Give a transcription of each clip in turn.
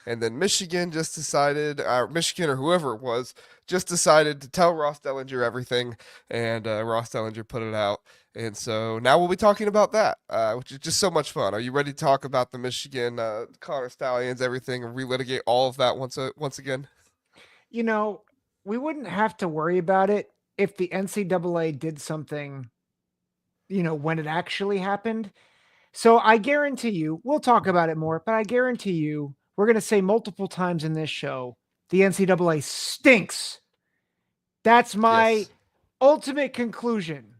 And then Michigan just decided, Michigan or whoever it was, just decided to tell Ross Dellinger everything, and Ross Dellinger put it out. And so now we'll be talking about that, which is just so much fun. Are you ready to talk about the Michigan Connor Stallions, everything, and relitigate all of that once again? You know, we wouldn't have to worry about it if the NCAA did something, when it actually happened. So I guarantee you, we'll talk about it more, but I guarantee you, we're going to say multiple times in this show, the NCAA stinks. That's my Yes. ultimate conclusion,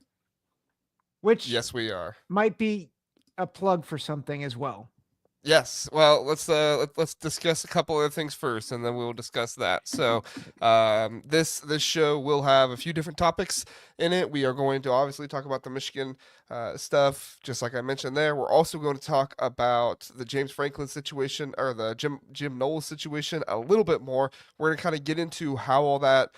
which Yes, we are. might be a plug for something as well. Yes. Well, let's discuss a couple other things first, and then we'll discuss that. So, this show will have a few different topics in it. We are going to obviously talk about the Michigan stuff, just like I mentioned there. We're also going to talk about the James Franklin situation or the Jim Knowles situation a little bit more. We're gonna kind of get into how all that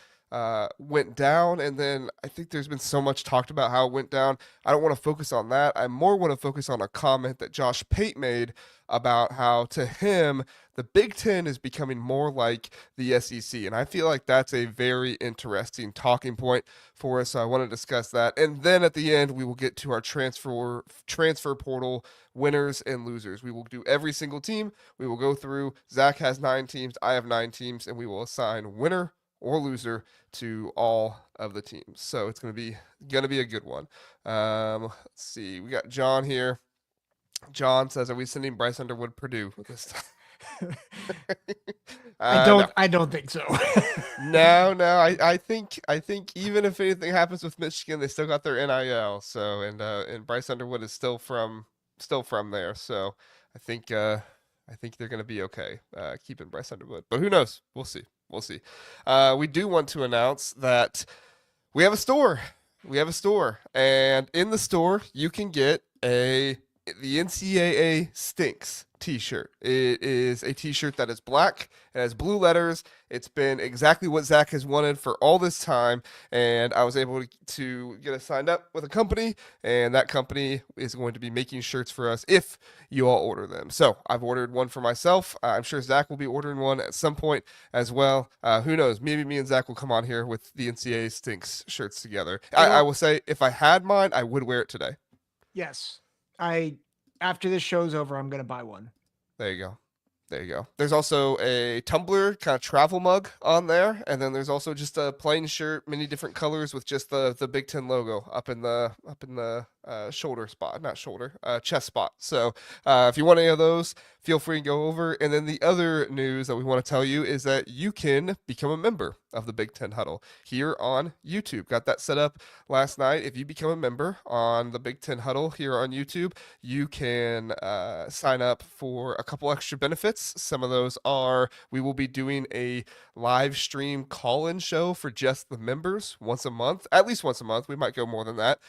went down, and then I think there's been so much talked about how it went down. I don't want to focus on that. I more want to focus on a comment that Josh Pate made about how, to him, the Big Ten is becoming more like the SEC. And I feel like that's a very interesting talking point for us. So I want to discuss that. And then at the end, we will get to our transfer portal winners and losers. We will do every single team. We will go through. Zach has 9 teams. I have 9 teams. And we will assign winner or loser to all of the teams. So it's gonna be a good one. Let's see. We got John here. John says, "Are we sending Bryce Underwood Purdue this time?" No, I don't think so. no. I think even if anything happens with Michigan, they still got their NIL. So and Bryce Underwood is still from there. So I think they're gonna be okay keeping Bryce Underwood. But who knows? We'll see. We'll see. We do want to announce that we have a store. We have a store, and in the store you can get the NCAA Stinks t-shirt. It is a t-shirt that is black. It has blue letters. It's been exactly what Zach has wanted for all this time, and I was able to get us signed up with a company, and that company is going to be making shirts for us if you all order them. So I've ordered one for myself. I'm sure Zach will be ordering one at some point as well. Who knows? Maybe me and Zach will come on here with the NCAA Stinks shirts together. I will say, if I had mine, I would wear it today. Yes. After this show's over, I'm gonna buy one. There you go. There you go. There's also a tumbler kind of travel mug on there, and then there's also just a plain shirt, many different colors with just the Big Ten logo up in the shoulder spot, not shoulder, chest spot. So if you want any of those, feel free to go over. And then the other news that we want to tell you is that you can become a member of the Big Ten Huddle here on YouTube. Got that set up last night. If you become a member on the Big Ten Huddle here on YouTube, you can sign up for a couple extra benefits. Some of those are, we will be doing a live stream call-in show for just the members once a month, at least once a month. We might go more than that.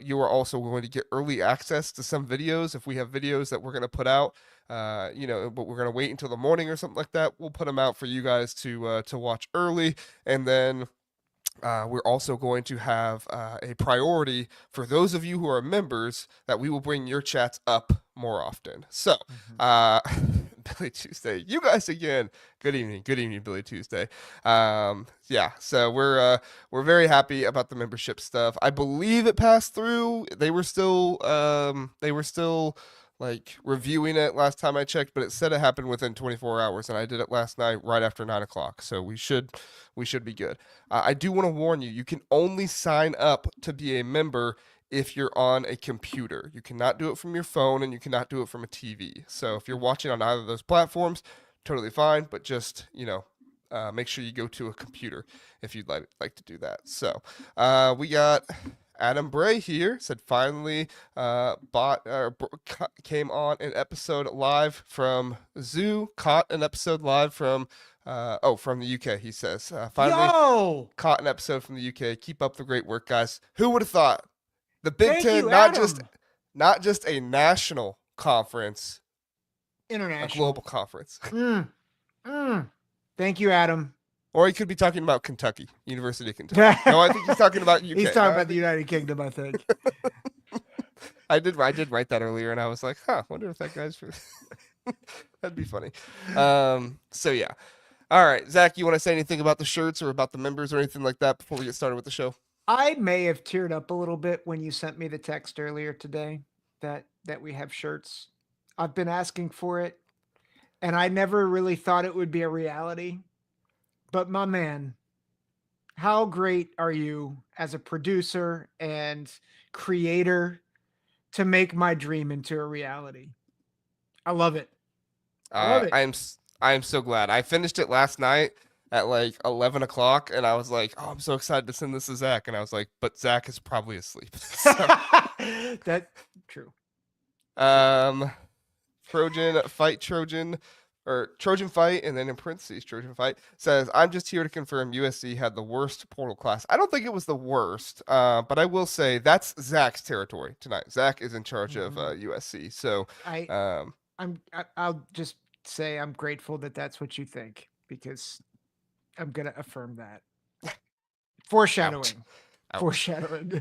You are also going to get early access to some videos. If we have videos that we're going to put out, but we're going to wait until the morning or something like that, we'll put them out for you guys to watch early. And then we're also going to have a priority for those of you who are members, that we will bring your chats up more often. So, Billy Tuesday, you guys again. Good evening, Billy Tuesday. Yeah, so we're very happy about the membership stuff. I believe it passed through. They were still like reviewing it last time I checked, but it said it happened within 24 hours, and I did it last night right after 9 o'clock. So we should be good. I do want to warn you: you can only sign up to be a member if you're on a computer. You cannot do it from your phone, and you cannot do it from a TV. So if you're watching on either of those platforms, totally fine. But just make sure you go to a computer if you'd like to do that. So we got Adam Bray here, said finally came on an episode live from Zoo, caught an episode live from from the UK. He says finally caught an episode from the UK. Keep up the great work, guys. Who would have thought the Big Thank Ten, you, not just a national conference, a international. global conference. Thank you, Adam. Or he could be talking about Kentucky, University of Kentucky. No, I think he's talking about UK. He's talking about the United Kingdom, I think. I did write that earlier, and I was like, wonder if that guy's from. That'd be funny. So yeah. All right, Zach, you want to say anything about the shirts or about the members or anything like that before we get started with the show? I may have teared up a little bit when you sent me the text earlier today that we have shirts. I've been asking for it, and I never really thought it would be a reality. But my man, how great are you as a producer and creator to make my dream into a reality? I love it. I love it. I'm so glad. I finished it last night at like 11 o'clock, and I was like, "Oh, I'm so excited to send this to Zach." And I was like, "But Zach is probably asleep." So, That true. um, Trojan fight Trojan or Trojan fight, and then in parentheses Trojan fight says, "I'm just here to confirm USC had the worst portal class." I don't think it was the worst, but I will say that's Zach's territory tonight. Zach is in charge of USC, so I um, I'll just say I'm grateful that that's what you think because I'm gonna affirm that. ouch. Foreshadowing. Ouch. Foreshadowing.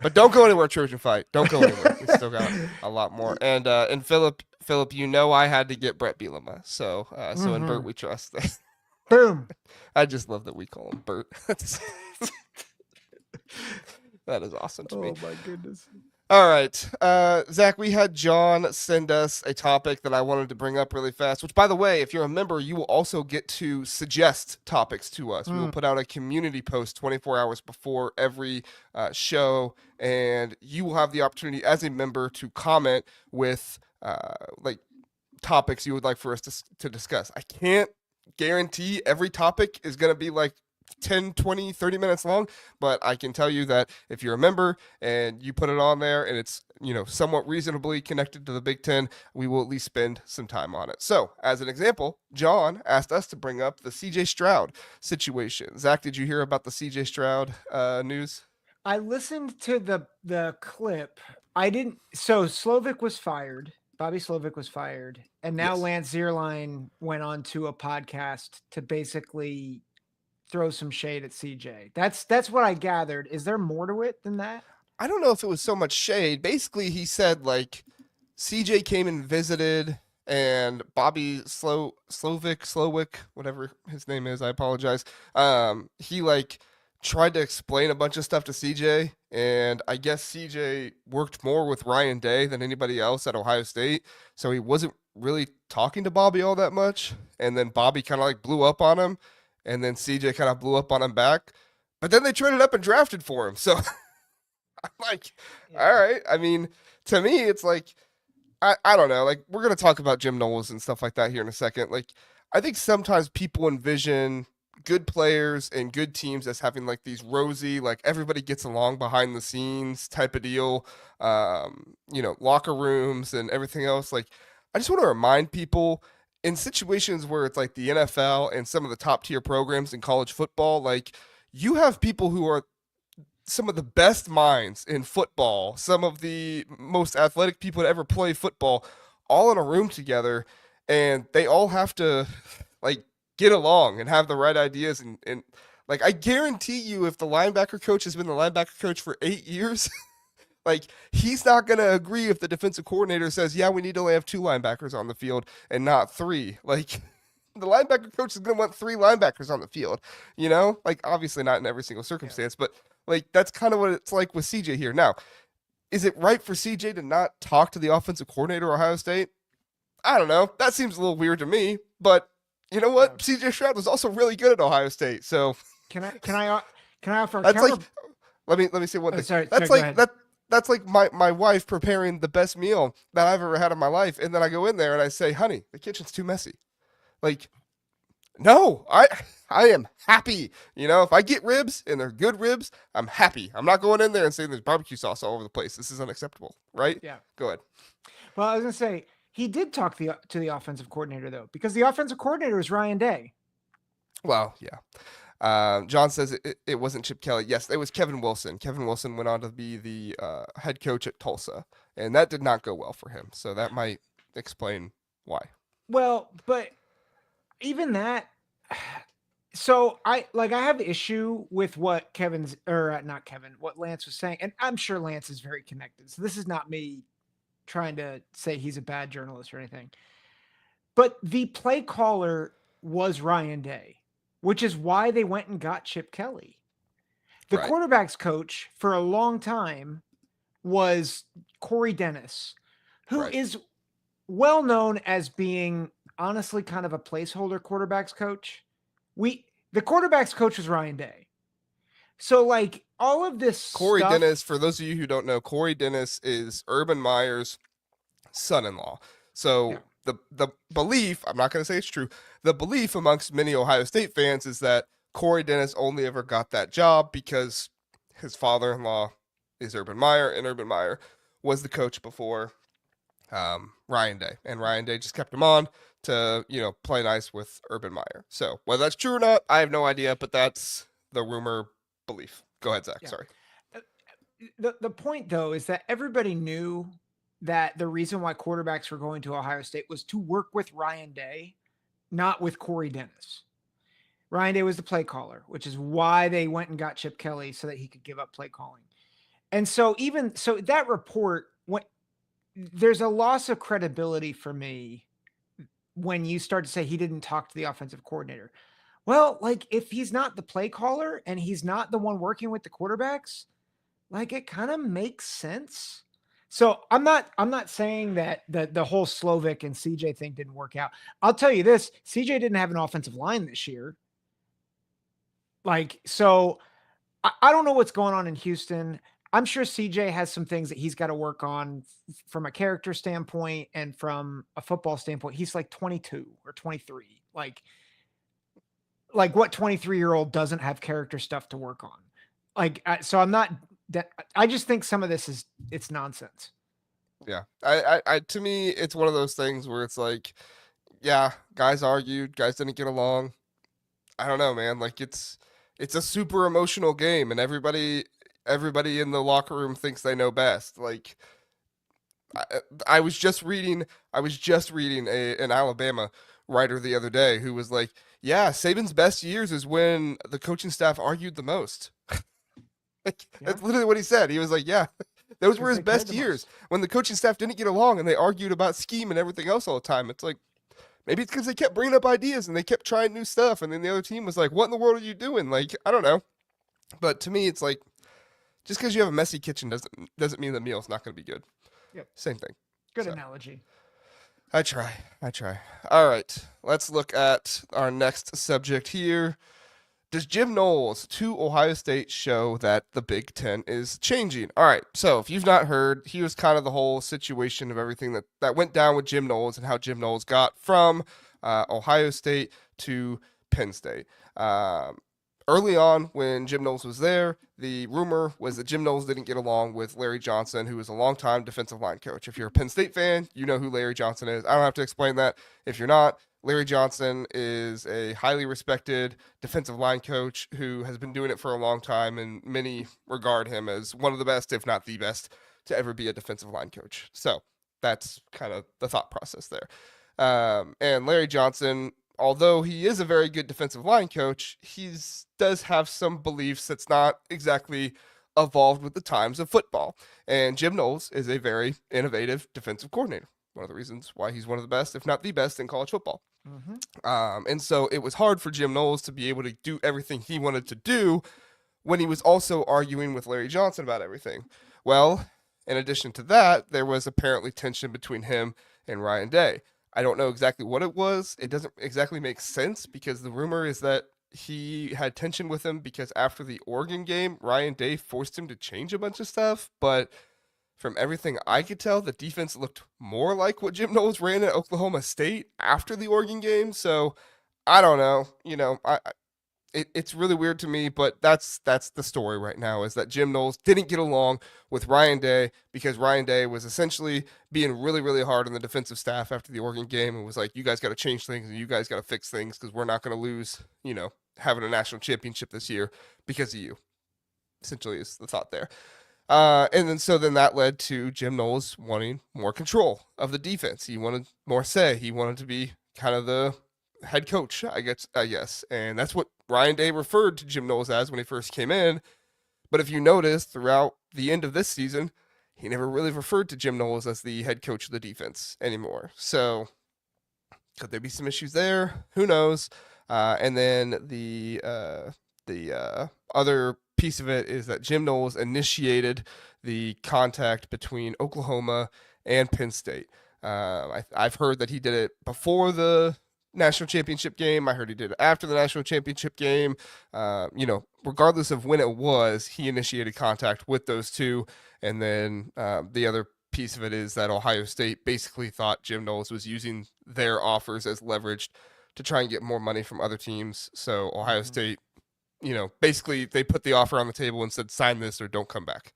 But don't go anywhere, Trojan fight. Don't go anywhere. We still got a lot more. And Philip, you know I had to get Brett Bielema. So in Bert we trust. Boom. I just love that we call him Bert. That is awesome to me. Oh my goodness. All right, Zach, we had John send us a topic that I wanted to bring up really fast, which, by the way, if you're a member, you will also get to suggest topics to us. We will put out a community post 24 hours before every show, and you will have the opportunity as a member to comment with like topics you would like for us to discuss. I can't guarantee every topic is going to be like 10, 20, 30 minutes long, but I can tell you that if you're a member and you put it on there and it's, somewhat reasonably connected to the Big Ten, we will at least spend some time on it. So, as an example, John asked us to bring up the CJ Stroud situation. Zach, did you hear about the CJ Stroud news? I listened to the clip. I didn't. So Slovic was fired. Bobby Slovic was fired, and now Yes. Lance Zierlein went on to a podcast to basically throw some shade at CJ. That's what I gathered. Is there more to it than that? I don't know if it was so much shade. Basically, he said like CJ came and visited, and Bobby Slowick, whatever his name is, I apologize. He like tried to explain a bunch of stuff to CJ, and I guess CJ worked more with Ryan Day than anybody else at Ohio State, so he wasn't really talking to Bobby all that much. And then Bobby kind of like blew up on him, and then CJ kind of blew up on him back. But then they traded up and drafted for him, so I'm like, all right. I mean, to me, it's like, I don't know. Like, we're going to talk about Jim Knowles and stuff like that here in a second. Like, I think sometimes people envision good players and good teams as having like these rosy, like everybody gets along behind the scenes type of deal, locker rooms and everything else. Like, I just want to remind people in situations where it's like the NFL and some of the top tier programs in college football, like, you have people who are some of the best minds in football, some of the most athletic people to ever play football, all in a room together, and they all have to like get along and have the right ideas. And like, I guarantee you, if the linebacker coach has been the linebacker coach for 8 years, like, he's not going to agree if the defensive coordinator says, yeah, we need to only have 2 linebackers on the field and not 3. Like, the linebacker coach is going to want 3 linebackers on the field, like, obviously not in every single circumstance, but like, that's kind of what it's like with CJ here. Now, is it right for CJ to not talk to the offensive coordinator at Ohio State? I don't know. That seems a little weird to me, but you know what? CJ Stroud was also really good at Ohio State, so can I offer? That's like, let me say one thing. Sorry, that's like that. That's like my wife preparing the best meal that I've ever had in my life, and then I go in there and I say, "Honey, the kitchen's too messy." Like, no, I am happy. If I get ribs and they're good ribs, I'm happy. I'm not going in there and saying there's barbecue sauce all over the place. This is unacceptable, right? Yeah. Go ahead. Well, I was gonna say he did talk to the offensive coordinator though, because the offensive coordinator is Ryan Day. Well, yeah. John says it wasn't Chip Kelly. Yes, it was Kevin Wilson. Kevin Wilson went on to be the head coach at Tulsa, and that did not go well for him. So that might explain why. Well, but even that. So I have issue with what what Lance was saying, and I'm sure Lance is very connected. So this is not me trying to say he's a bad journalist or anything. But the play caller was Ryan Day, which is why they went and got Chip Kelly. The Right. quarterback's coach for a long time was Corey Dennis, who Right. is well known as being honestly kind of a placeholder quarterbacks coach. The quarterbacks coach was Ryan Day. So like all of this Corey stuff. Dennis, for those of you who don't know, Corey Dennis is Urban Meyer's son-in-law. Yeah. So the belief, I'm not going to say it's true, the belief amongst many Ohio State fans is that Corey Dennis only ever got that job because his father-in-law is Urban Meyer, and Urban Meyer was the coach before Ryan Day, and Ryan Day just kept him on to play nice with Urban Meyer. So whether that's true or not, I have no idea, but that's the rumor belief. Go ahead, Zach. Yeah. Sorry. The point though is that everybody knew that the reason why quarterbacks were going to Ohio State was to work with Ryan Day, not with Corey Dennis. Ryan Day was the play caller, which is why they went and got Chip Kelly so that he could give up play calling. And so even so that report, there's a loss of credibility for me when you start to say he didn't talk to the offensive coordinator. Well, like if he's not the play caller and he's not the one working with the quarterbacks, like it kind of makes sense. So I'm not saying that the whole Slovic and CJ thing didn't work out. I'll tell you this, CJ didn't have an offensive line this year. Like, so I don't know what's going on in Houston. I'm sure CJ has some things that he's got to work on from a character standpoint and from a football standpoint. He's like 22 or 23. Like what 23-year-old doesn't have character stuff to work on? So I'm not that. I just think some of this it's nonsense. Yeah. I to me, it's one of those things where it's like, yeah, guys argued, guys didn't get along. I don't know, man. Like it's a super emotional game, and everybody in the locker room thinks they know best. Like I, I was just reading an Alabama writer the other day who was like, yeah, Saban's best years is when the coaching staff argued the most. Like, that's literally what he said. He was like, yeah, those were his best years when the coaching staff didn't get along and they argued about scheme and everything else all the time. It's like, maybe it's because they kept bringing up ideas and they kept trying new stuff. And then the other team was like, what in the world are you doing? Like, I don't know. But to me, it's like, just because you have a messy kitchen doesn't mean the meal's not going to be good. Yep. Same thing. Good analogy. I try. All right. Let's look at our next subject here. Does Jim Knowles to Ohio State show that the Big Ten is changing? All right. So if you've not heard, he was kind of the whole situation of everything that went down with Jim Knowles and how Jim Knowles got from Ohio State to Penn State. Early on, when Jim Knowles was there, the rumor was that Jim Knowles didn't get along with Larry Johnson, who was a longtime defensive line coach. If you're a Penn State fan, you know who Larry Johnson is. I don't have to explain that. If you're not, Larry Johnson is a highly respected defensive line coach who has been doing it for a long time, and many regard him as one of the best, if not the best, to ever be a defensive line coach. So that's kind of the thought process there. And Larry Johnson, although he is a very good defensive line coach, he does have some beliefs that's not exactly evolved with the times of football. And Jim Knowles is a very innovative defensive coordinator. One of the reasons why he's one of the best, if not the best, in college football. Mm-hmm. And so it was hard for Jim Knowles to be able to do everything he wanted to do when he was also arguing with Larry Johnson about everything. Well, in addition to that, there was apparently tension between him and Ryan Day. I don't know exactly what it was. It doesn't exactly make sense because the rumor is that he had tension with him because after the Oregon game, Ryan Day forced him to change a bunch of stuff. But from everything I could tell, the defense looked more like what Jim Knowles ran at Oklahoma State after the Oregon game. So I don't know. It's really weird to me, but that's the story right now is that Jim Knowles didn't get along with Ryan Day because Ryan Day was essentially being really, really hard on the defensive staff after the Oregon game and was like, you guys got to change things and you guys got to fix things because we're not going to lose, having a national championship this year because of you, essentially is the thought there. And then that led to Jim Knowles wanting more control of the defense. He wanted more say. He wanted to be kind of the head coach, I guess. And that's what Ryan Day referred to Jim Knowles as when he first came in. But if you notice throughout the end of this season, he never really referred to Jim Knowles as the head coach of the defense anymore. So Could there be some issues there? Who knows? And then the other piece of it is that Jim Knowles initiated the contact between Oklahoma and Penn State. I've heard that he did it before the national championship game. I heard he did it after the national championship game. Regardless of when it was, he initiated contact with those two. And then the other piece of it is that Ohio State basically thought Jim Knowles was using their offers as leverage to try and get more money from other teams. So Ohio State, basically they put the offer on the table and said, sign this or don't come back.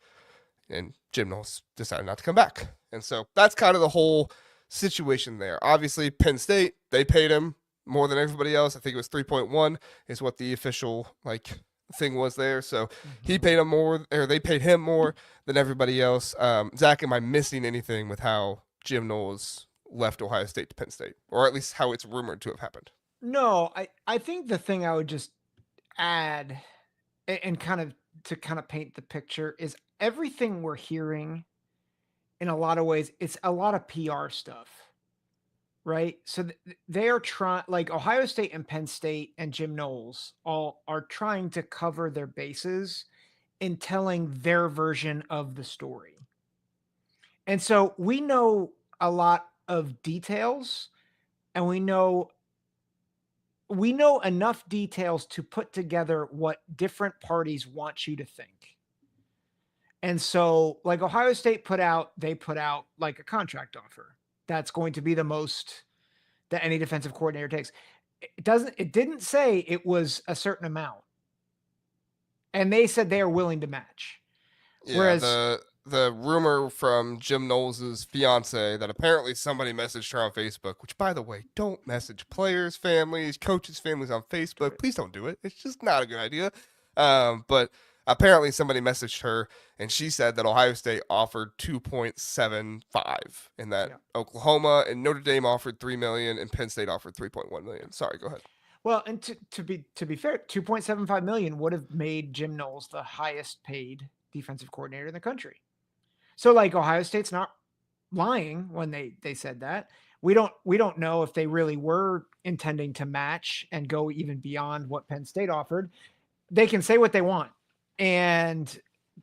And Jim Knowles decided not to come back. And so that's kind of the whole situation there. Obviously, Penn State, they paid him more than everybody else. I think it was 3.1 is what the official thing was there. So he paid him more, or they paid him more than everybody else. Zach, am I missing anything with how Jim Knowles left Ohio State to Penn State, or at least how it's rumored to have happened? No, I think the thing I would just add and kind of paint the picture is everything we're hearing in a lot of ways, it's a lot of PR stuff, right? So they are trying, like Ohio State and Penn State and Jim Knowles all are trying to cover their bases in telling their version of the story. And so we know a lot of details, and we know enough details to put together what different parties want you to think. And so, like Ohio State they put out like a contract offer. That's going to be the most that any defensive coordinator takes. It didn't say it was a certain amount. And they said they are willing to match. Yeah, Whereas the rumor from Jim Knowles' fiance that apparently somebody messaged her on Facebook, which, by the way, don't message players' families, coaches' families on Facebook. Please don't do it. It's just not a good idea. But apparently somebody messaged her, and she said that Ohio State offered 2.75 and that Oklahoma and Notre Dame offered $3 million and Penn State offered $3.1 million. Sorry, go ahead. Well, and to be fair, $2.75 million would have made Jim Knowles the highest paid defensive coordinator in the country. So like Ohio State's not lying when they said that. We don't know if they really were intending to match and go even beyond what Penn State offered. They can say what they want. And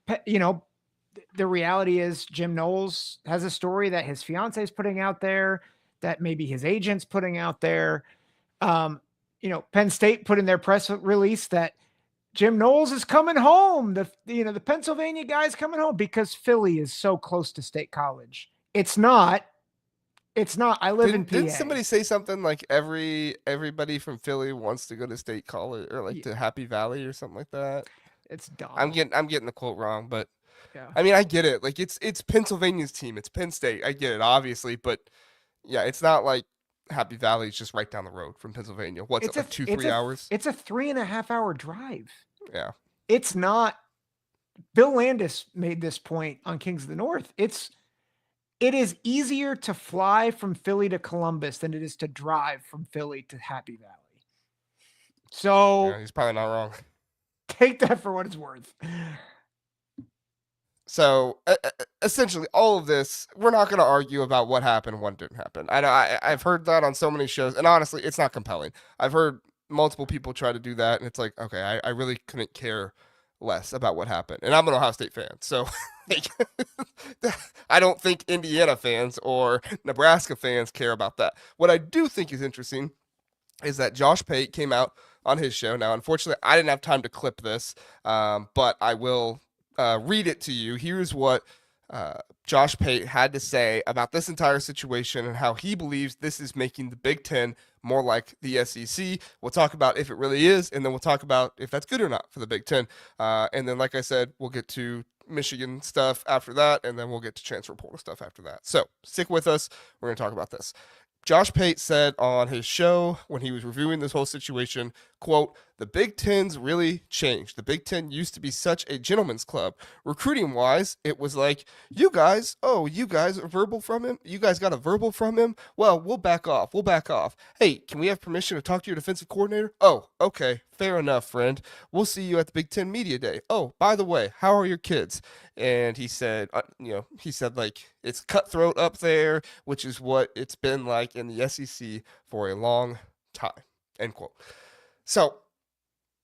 the reality is Jim Knowles has a story that his fiance is putting out there, that maybe his agent's putting out there. Penn State put in their press release that Jim Knowles is coming home. The Pennsylvania guy's coming home because Philly is so close to State College. It's not. I live in PA. Didn't somebody say something like everybody from Philly wants to go to State College or to Happy Valley or something like that? It's dumb. I'm getting the quote wrong, but yeah. I mean, I get it. Like it's Pennsylvania's team. It's Penn State. I get it, obviously, but yeah, it's not like Happy Valley is just right down the road from Pennsylvania. What's it, like 2-3 hours? It's a 3.5-hour drive. Yeah. It's not. Bill Landis made this point on Kings of the North. It is easier to fly from Philly to Columbus than it is to drive from Philly to Happy Valley. So yeah, he's probably not wrong. Take that for what it's worth. So essentially, all of this, we're not going to argue about what happened, what didn't happen. I've heard that on so many shows, and honestly, it's not compelling. I've heard multiple people try to do that, and it's like, okay, I really couldn't care less about what happened. And I'm an Ohio State fan, so I don't think Indiana fans or Nebraska fans care about that. What I do think is interesting is that Josh Pate came out on his show. Now, unfortunately, I didn't have time to clip this, but I will read it to you. Here's what Josh Pate had to say about this entire situation and how he believes this is making the Big Ten more like the SEC. We'll talk about if it really is, and then we'll talk about if that's good or not for the Big Ten. And then, like I said, we'll get to Michigan stuff after that, and then we'll get to transfer portal stuff after that. So stick with us. We're going to talk about this. Josh Pate said on his show when he was reviewing this whole situation, quote, the Big Ten's really changed. The Big Ten used to be such a gentleman's club. Recruiting wise, it was like, you guys a verbal from him? You guys got a verbal from him? Well, we'll back off. We'll back off. Hey, can we have permission to talk to your defensive coordinator? Oh, okay. Fair enough, friend. We'll see you at the Big Ten Media Day. Oh, by the way, how are your kids? And he said, like, it's cutthroat up there, which is what it's been like in the SEC for a long time, end quote. So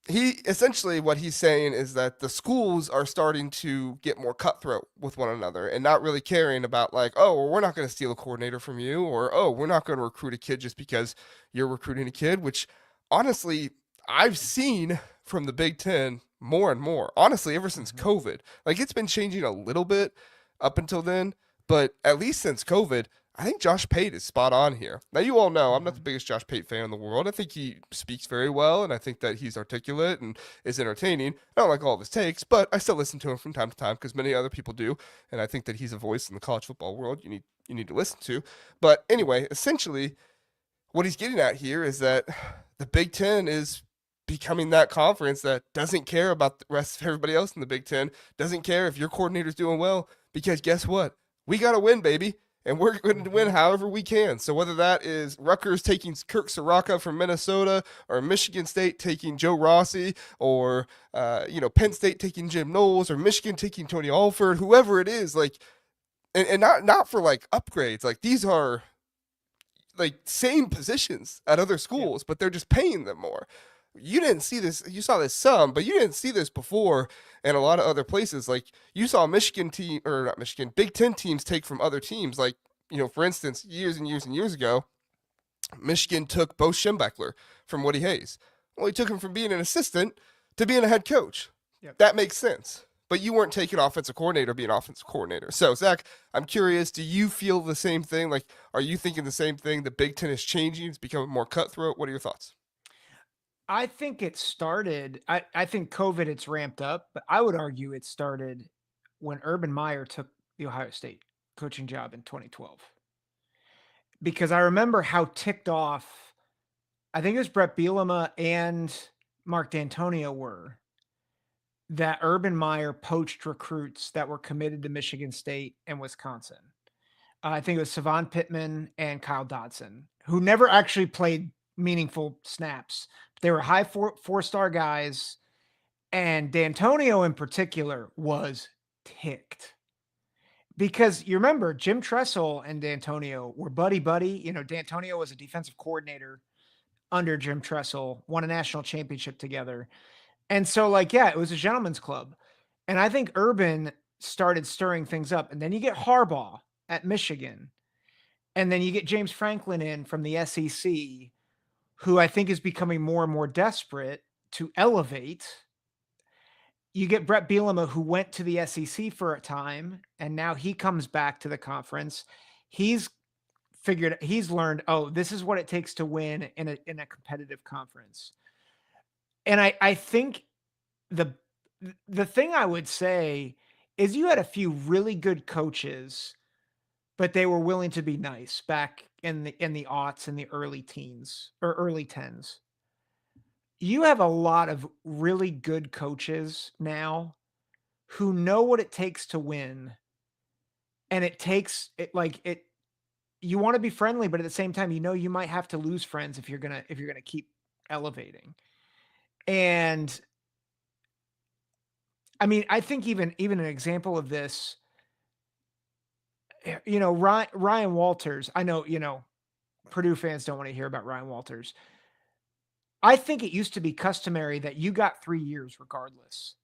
he essentially, what he's saying is that the schools are starting to get more cutthroat with one another and not really caring about, like, oh, well, we're not going to steal a coordinator from you, or oh, we're not going to recruit a kid just because you're recruiting a kid, which honestly I've seen from the Big Ten more and more, honestly, ever since COVID. Like, it's been changing a little bit up until then, but at least since COVID, I think Josh Pate is spot on here. Now, you all know I'm not the biggest Josh Pate fan in the world. I think he speaks very well, and I think that he's articulate and is entertaining. I don't like all of his takes, but I still listen to him from time to time because many other people do, and I think that he's a voice in the college football world you need to listen to. But anyway, essentially, what he's getting at here is that the Big Ten is becoming that conference that doesn't care about the rest of everybody else in the Big Ten, doesn't care if your coordinator's doing well, because guess what? We got to win, baby. And we're going to win however we can. So whether that is Rutgers taking Kirk Soraka from Minnesota, or Michigan State taking Joe Rossi, or Penn State taking Jim Knowles, or Michigan taking Tony Alford, whoever it is, like, and not for like upgrades. Like, these are like same positions at other schools, but they're just paying them more. You didn't see this. You saw this some, but you didn't see this before in a lot of other places. Like, you saw Michigan team, or not Michigan, Big Ten teams take from other teams. Like, for instance, years and years and years ago, Michigan took Bo Schembechler from Woody Hayes. Well, he took him from being an assistant to being a head coach. Yep. That makes sense. But you weren't taking offensive coordinator being offensive coordinator. So, Zach, I'm curious, do you feel the same thing? Like, are you thinking the same thing? The Big Ten is changing. It's becoming more cutthroat. What are your thoughts? I think it started, I think COVID, it's ramped up, but I would argue it started when Urban Meyer took the Ohio State coaching job in 2012. Because I remember how ticked off, I think it was Brett Bielema and Mark D'Antonio were, that Urban Meyer poached recruits that were committed to Michigan State and Wisconsin. I think it was Savon Pittman and Kyle Dodson, who never actually played meaningful snaps. They were high four-star guys, and D'Antonio in particular was ticked. Because you remember, Jim Tressel and D'Antonio were buddy-buddy. D'Antonio was a defensive coordinator under Jim Tressel, won a national championship together. And so, it was a gentleman's club. And I think Urban started stirring things up. And then you get Harbaugh at Michigan. And then you get James Franklin in from the SEC, who I think is becoming more and more desperate to elevate. You get Brett Bielema, who went to the SEC for a time, and now he comes back to the conference. He's learned, oh, this is what it takes to win in a competitive conference. And I think the thing I would say is you had a few really good coaches, but they were willing to be nice back in the aughts and the early teens or early tens. You have a lot of really good coaches now who know what it takes to win. And it takes it you want to be friendly, but at the same time, you might have to lose friends if you're going to keep elevating. And I mean, I think even an example of this, Ryan Walters, I know, Purdue fans don't want to hear about Ryan Walters. I think it used to be customary that you got 3 years regardless.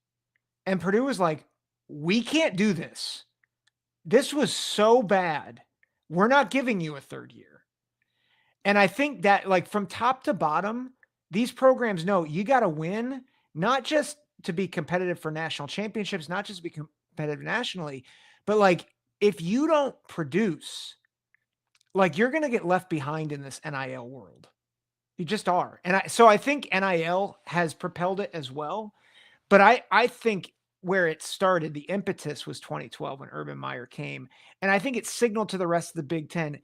And Purdue was like, we can't do this. This was so bad. We're not giving you a third year. And I think that from top to bottom, these programs know you got to win, not just to be competitive for national championships, not just to be competitive nationally, but if you don't produce, you're going to get left behind in this NIL world. You just are. And so I think NIL has propelled it as well. But I think where it started, the impetus was 2012 when Urban Meyer came. And I think it signaled to the rest of the Big Ten,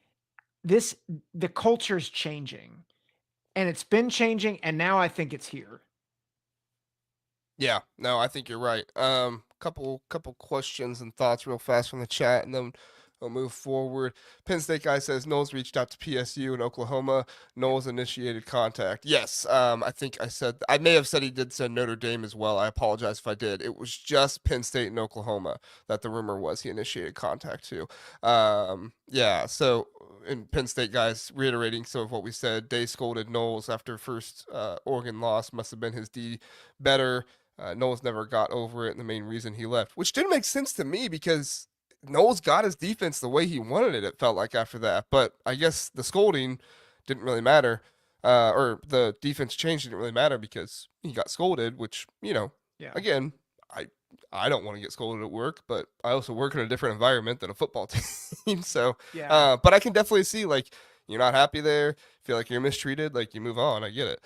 the culture's changing. And it's been changing, and now I think it's here. Yeah, no, I think you're right. Couple questions and thoughts real fast from the chat, and then we'll move forward. Penn State guy says Knowles reached out to PSU in Oklahoma. Yeah. Knowles initiated contact. Yes, I think I may have said he did send Notre Dame as well. I apologize if I did. It was just Penn State and Oklahoma that the rumor was he initiated contact to. Yeah, so and Penn State guys reiterating some of what we said. Day scolded Knowles after first Oregon loss. Must have been his D better. Knowles never got over it, and the main reason he left, which didn't make sense to me because Knowles got his defense the way he wanted it. It felt like after that, but I guess the scolding didn't really matter, or the defense change didn't really matter because he got scolded. Which Yeah. again, I I don't want to get scolded at work, but I also work in a different environment than a football team. So, Yeah. but I can definitely see like you're not happy there, feel like you're mistreated, like you move on. I get it.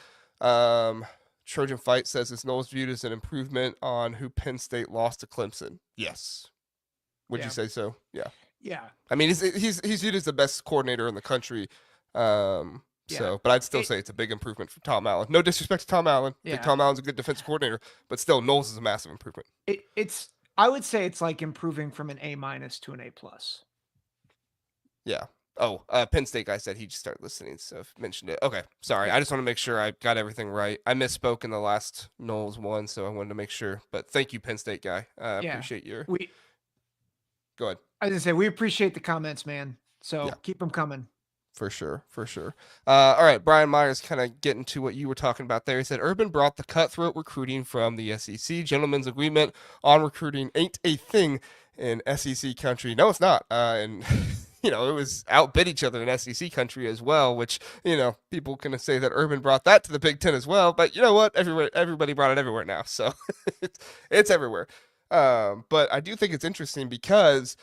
Trojan Fight says is Knowles viewed as an improvement on who Penn State lost to Clemson. Yes. Would you Yeah. say so? Yeah. Yeah. I mean, he's viewed as the best coordinator in the country. Yeah. So, but I'd still say it's a big improvement from Tom Allen. No disrespect to Tom Allen. I think Yeah. Tom Allen's a good defensive coordinator, but still, Knowles is a massive improvement. It's I would say it's like improving from an A- to an A+. Yeah. Oh, Penn State guy said he just started listening, so I've mentioned it. Okay, sorry. Yeah. I just want to make sure I got everything right. I misspoke in the last Knowles one, so I wanted to make sure. But thank you, Penn State guy. I Yeah. appreciate your. We Go ahead. I was gonna say we appreciate the comments, man. So Yeah. keep them coming. For sure, for sure. All right, Brian Myers kind of getting to what you were talking about there. He said Urban brought the cutthroat recruiting from the SEC. Gentlemen's agreement on recruiting ain't a thing in SEC country. No, it's not. And it was outbid each other in SEC country as well, which people can say that Urban brought that to the Big Ten as well. But you know what? Everybody brought it everywhere now, so it's everywhere. But I do think it's interesting because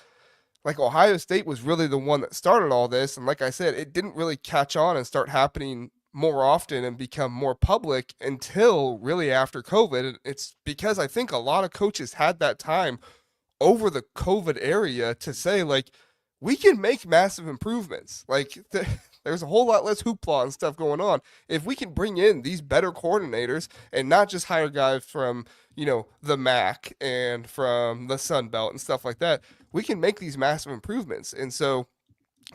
like Ohio State was really the one that started all this. And like I said, it didn't really catch on and start happening more often and become more public until really after COVID. And it's because I think a lot of coaches had that time over the COVID area to say, like, we can make massive improvements. Like, there's a whole lot less hoopla and stuff going on. If we can bring in these better coordinators and not just hire guys from, the MAC and from the Sun Belt and stuff like that, we can make these massive improvements. And so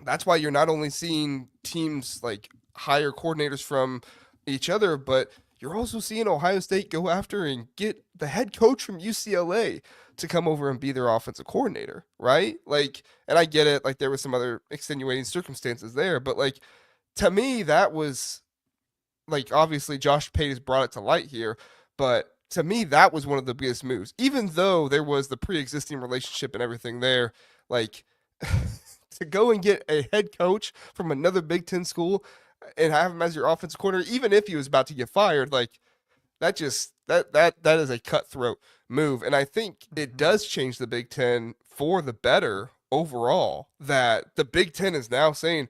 that's why you're not only seeing teams like hire coordinators from each other, but you're also seeing Ohio State go after and get the head coach from UCLA to come over and be their offensive coordinator, right? Like, and I get it, like there was some other extenuating circumstances there, but like to me, that was like obviously Josh Pate has brought it to light here, but to me, that was one of the biggest moves. Even though there was the pre-existing relationship and everything there, like to go and get a head coach from another Big Ten school and have him as your offensive coordinator, even if he was about to get fired, like that is a cutthroat move. And I think it does change the Big Ten for the better overall. That the Big Ten is now saying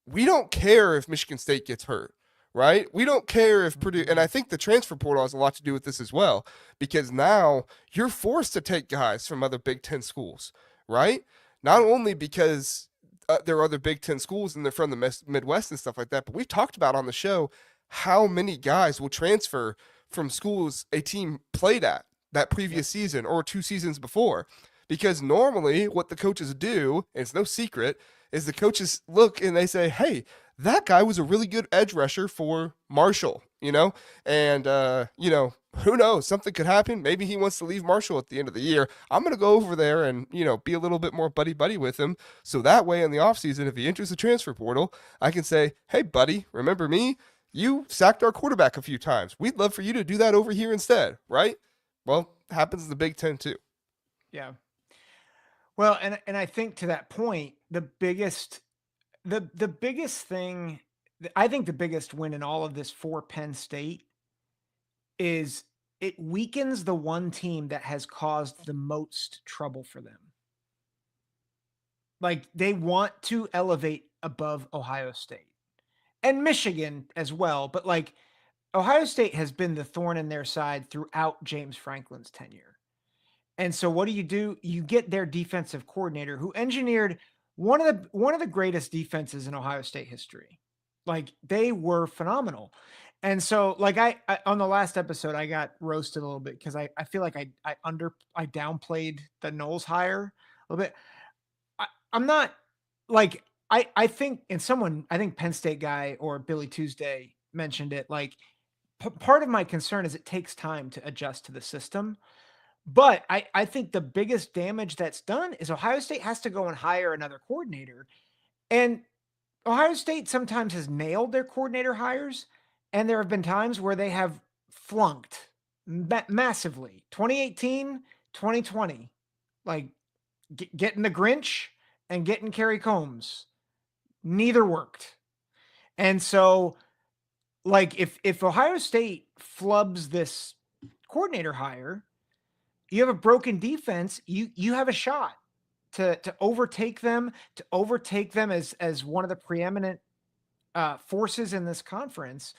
we don't care if Michigan State gets hurt, right? We don't care if Purdue, and I think the transfer portal has a lot to do with this as well, because now you're forced to take guys from other Big Ten schools, right? Not only because there are other Big Ten schools and they're from the Midwest and stuff like that, but we've talked about on the show how many guys will transfer from schools a team played at that previous season or 2 seasons before. Because normally what the coaches do, and it's no secret, is the coaches look and they say, hey, that guy was a really good edge rusher for Marshall, and, who knows? Something could happen. Maybe he wants to leave Marshall at the end of the year. I'm going to go over there and, be a little bit more buddy-buddy with him. So that way in the offseason, if he enters the transfer portal, I can say, hey, buddy, remember me? You sacked our quarterback a few times. We'd love for you to do that over here instead, right? Well, happens in the Big Ten too. Yeah. Well, and I think to that point, the biggest thing, I think the biggest win in all of this for Penn State is it weakens the one team that has caused the most trouble for them. Like they want to elevate above Ohio State and Michigan as well, but like Ohio State has been the thorn in their side throughout James Franklin's tenure. And so what do? You get their defensive coordinator who engineered one of the greatest defenses in Ohio State history. Like they were phenomenal. And so, like, I on the last episode, I got roasted a little bit because I feel like I downplayed the Knowles hire a little bit. I'm not like I think, and someone, I think Penn State guy or Billy Tuesday mentioned it. Like, part of my concern is it takes time to adjust to the system. But I think the biggest damage that's done is Ohio State has to go and hire another coordinator. And Ohio State sometimes has nailed their coordinator hires, and there have been times where they have flunked massively. 2018, 2020, like getting the Grinch and getting Kerry Combs, neither worked. And so, like, if Ohio State flubs this coordinator hire, you have a broken defense. You have a shot to overtake them, as one of the preeminent forces in this conference,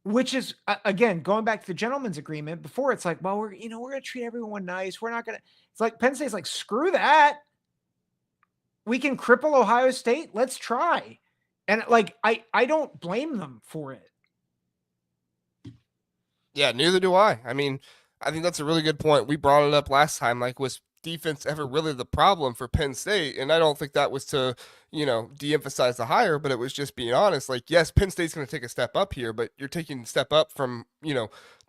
which is again going back to the gentleman's agreement before. It's like, well, we're going to treat everyone nice. We're not going to. It's like Penn State's like, screw that. We can cripple Ohio State. Let's try. And like, I don't blame them for it. Yeah, neither do I. I mean, I think that's a really good point. We brought it up last time. Like, was defense ever really the problem for Penn State? And I don't think that was to, de-emphasize the hire, but it was just being honest. Like, yes, Penn State's going to take a step up here, but you're taking a step up from,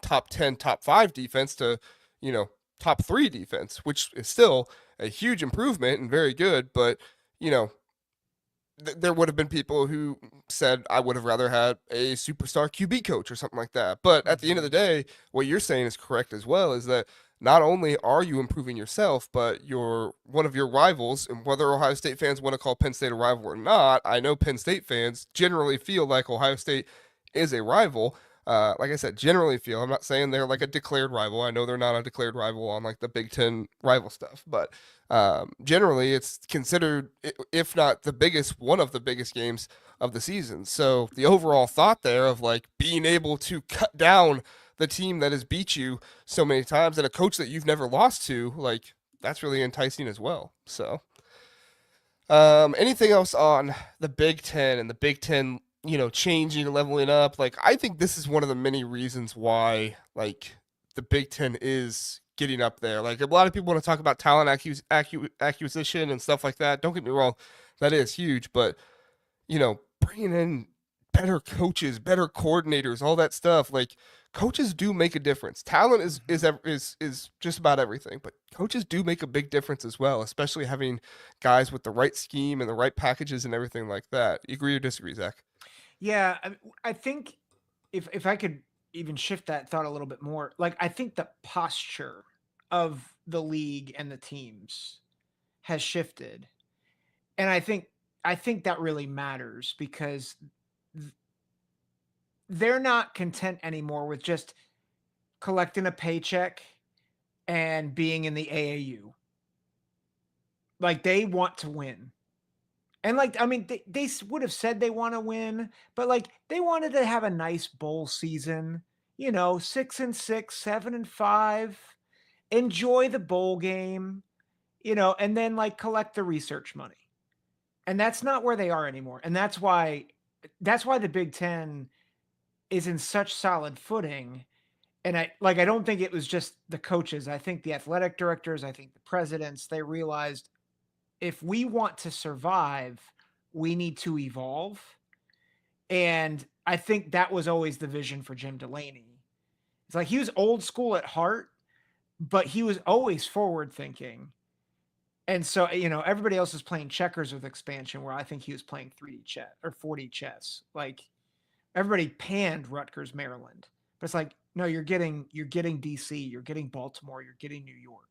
top 10, top 5 defense to, top 3 defense, which is still a huge improvement and very good. But, you know, there would have been people who said I would have rather had a superstar QB coach or something like that. But at the end of the day, what you're saying is correct as well, is that not only are you improving yourself, but you're one of your rivals. And whether Ohio State fans want to call Penn State a rival or not, I know Penn State fans generally feel like Ohio State is a rival. Like I said, generally feel. I'm not saying they're like a declared rival. I know they're not a declared rival on like the Big Ten rival stuff, but generally it's considered, if not the biggest, one of the biggest games of the season. So the overall thought there of like being able to cut down the team that has beat you so many times and a coach that you've never lost to, like that's really enticing as well. So anything else on the Big Ten and the Big Ten, changing and leveling up? Like, I think this is one of the many reasons why, like, the Big Ten is getting up there. Like, a lot of people want to talk about talent acquisition and stuff like that. Don't get me wrong, that is huge. But, bringing in better coaches, better coordinators, all that stuff, like, coaches do make a difference. Talent is just about everything, but coaches do make a big difference as well, especially having guys with the right scheme and the right packages and everything like that. You agree or disagree, Zach? Yeah, I think if I could even shift that thought a little bit more, like I think the posture of the league and the teams has shifted. And I think that really matters because they're not content anymore with just collecting a paycheck and being in the AAU. Like, they want to win. And like, I mean, they would have said they want to win, but like they wanted to have a nice bowl season, 6-6, 7-5, enjoy the bowl game, and then like collect the research money. And that's not where they are anymore. And that's why the Big Ten is in such solid footing. And I don't think it was just the coaches. I think the athletic directors, I think the presidents, they realized if we want to survive, we need to evolve. And I think that was always the vision for Jim Delaney. It's like he was old school at heart, but he was always forward thinking. And so, everybody else is playing checkers with expansion, where I think he was playing 3D chess or 4D chess. Like, everybody panned Rutgers, Maryland. But it's like, no, you're getting DC, you're getting Baltimore, you're getting New York.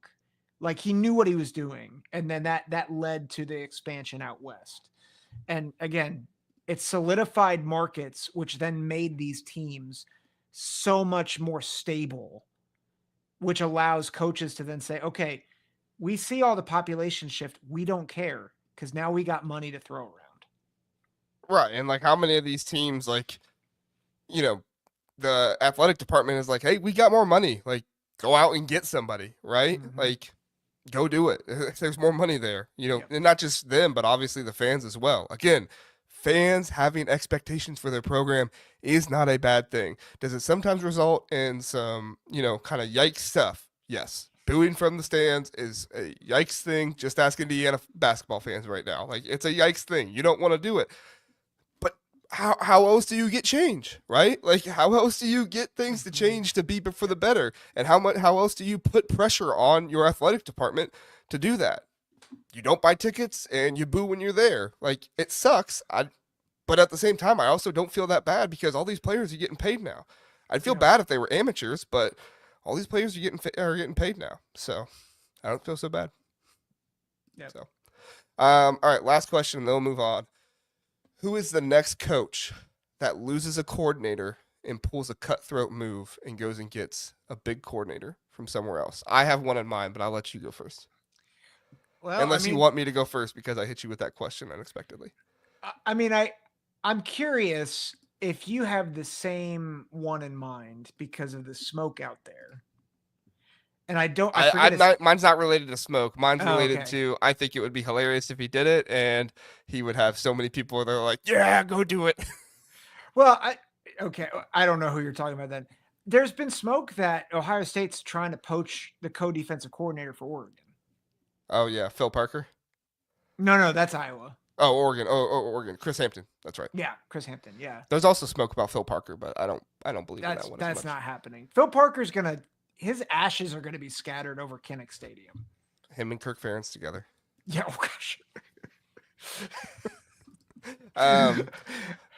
Like, he knew what he was doing. And then that led to the expansion out west. And again, it solidified markets, which then made these teams so much more stable, which allows coaches to then say, okay, we see all the population shift. We don't care because now we got money to throw around. Right. And like, how many of these teams, like, the athletic department is like, hey, we got more money. Like, go out and get somebody, right? Mm-hmm. Like, go do it. There's more money there, Yep. And not just them, but obviously the fans as well. Again, fans having expectations for their program is not a bad thing. Does it sometimes result in some, kind of yikes stuff? Yes. Booing from the stands is a yikes thing. Just ask Indiana basketball fans right now. Like, it's a yikes thing. You don't want to do it. But how else do you get change, right? Like, how else do you get things to change to be for the better? And how else do you put pressure on your athletic department to do that? You don't buy tickets and you boo when you're there. Like, it sucks. But at the same time, I also don't feel that bad because all these players are getting paid now. I'd feel bad if they were amateurs, but all these players are getting paid now, so I don't feel so bad. Yeah. So, all right, last question, and then we'll move on. Who is the next coach that loses a coordinator and pulls a cutthroat move and goes and gets a big coordinator from somewhere else? I have one in mind, but I'll let you go first. Well, Unless you want me to go first because I hit you with that question unexpectedly. I'm curious if you have the same one in mind because of the smoke out there. And mine's not related to smoke. Mine's related to, I think it would be hilarious if he did it, and he would have so many people that are like, yeah, go do it. Well, I don't know who you're talking about then. There's been smoke that Ohio State's trying to poach the co-defensive coordinator for Oregon. Oh, yeah, Phil Parker? No, that's Iowa. Oh, Oregon. Oregon. Chris Hampton. That's right. Yeah, Chris Hampton. Yeah. There's also smoke about Phil Parker, but I don't believe in that one. That's not happening. Phil Parker's his ashes are gonna be scattered over Kinnick Stadium. Him and Kirk Ferentz together. Yeah. Oh gosh.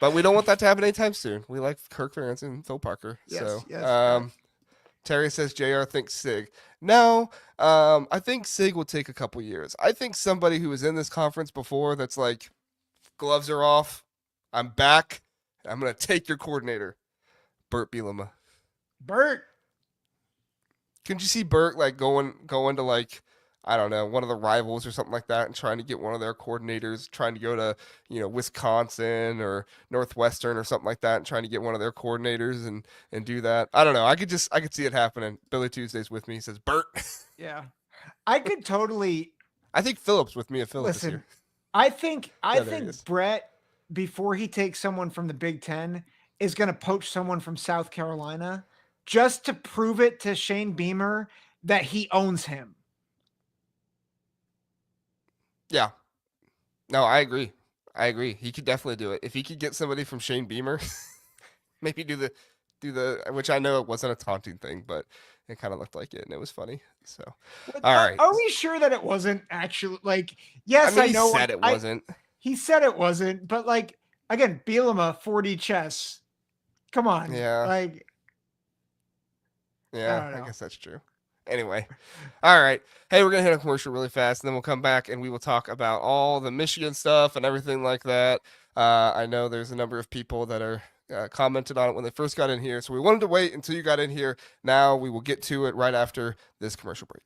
But we don't want that to happen anytime soon. We like Kirk Ferentz and Phil Parker. Yes. Terry says JR thinks Sig. No, I think Sig will take a couple years. I think somebody who was in this conference before that's like, gloves are off, I'm back, I'm going to take your coordinator, Burt Bielema. Burt? Couldn't you see Burt like going to like, I don't know, one of the rivals or something like that and trying to get one of their coordinators, trying to go to, Wisconsin or Northwestern or something like that and trying to get one of their coordinators and do that. I don't know. I could see it happening. Billy Tuesday's with me. He says, Burt. Yeah. I could totally. I think Phillips with me at Phillips. Listen, I think Brett, before he takes someone from the Big Ten, is going to poach someone from South Carolina just to prove it to Shane Beamer that he owns him. Yeah. No, I agree. He could definitely do it. If he could get somebody from Shane Beamer, maybe do the which I know it wasn't a taunting thing, but it kind of looked like it and it was funny. So, all right. Are we sure that it wasn't actually like, yes, I know he said it wasn't. He said it wasn't, but like, again, Bielema 4D chess. Come on. Yeah. I guess that's true. Anyway, all right. Hey, we're going to hit a commercial really fast, and then we'll come back and we will talk about all the Michigan stuff and everything like that. I know there's a number of people that are commented on it when they first got in here, so we wanted to wait until you got in here. Now we will get to it right after this commercial break.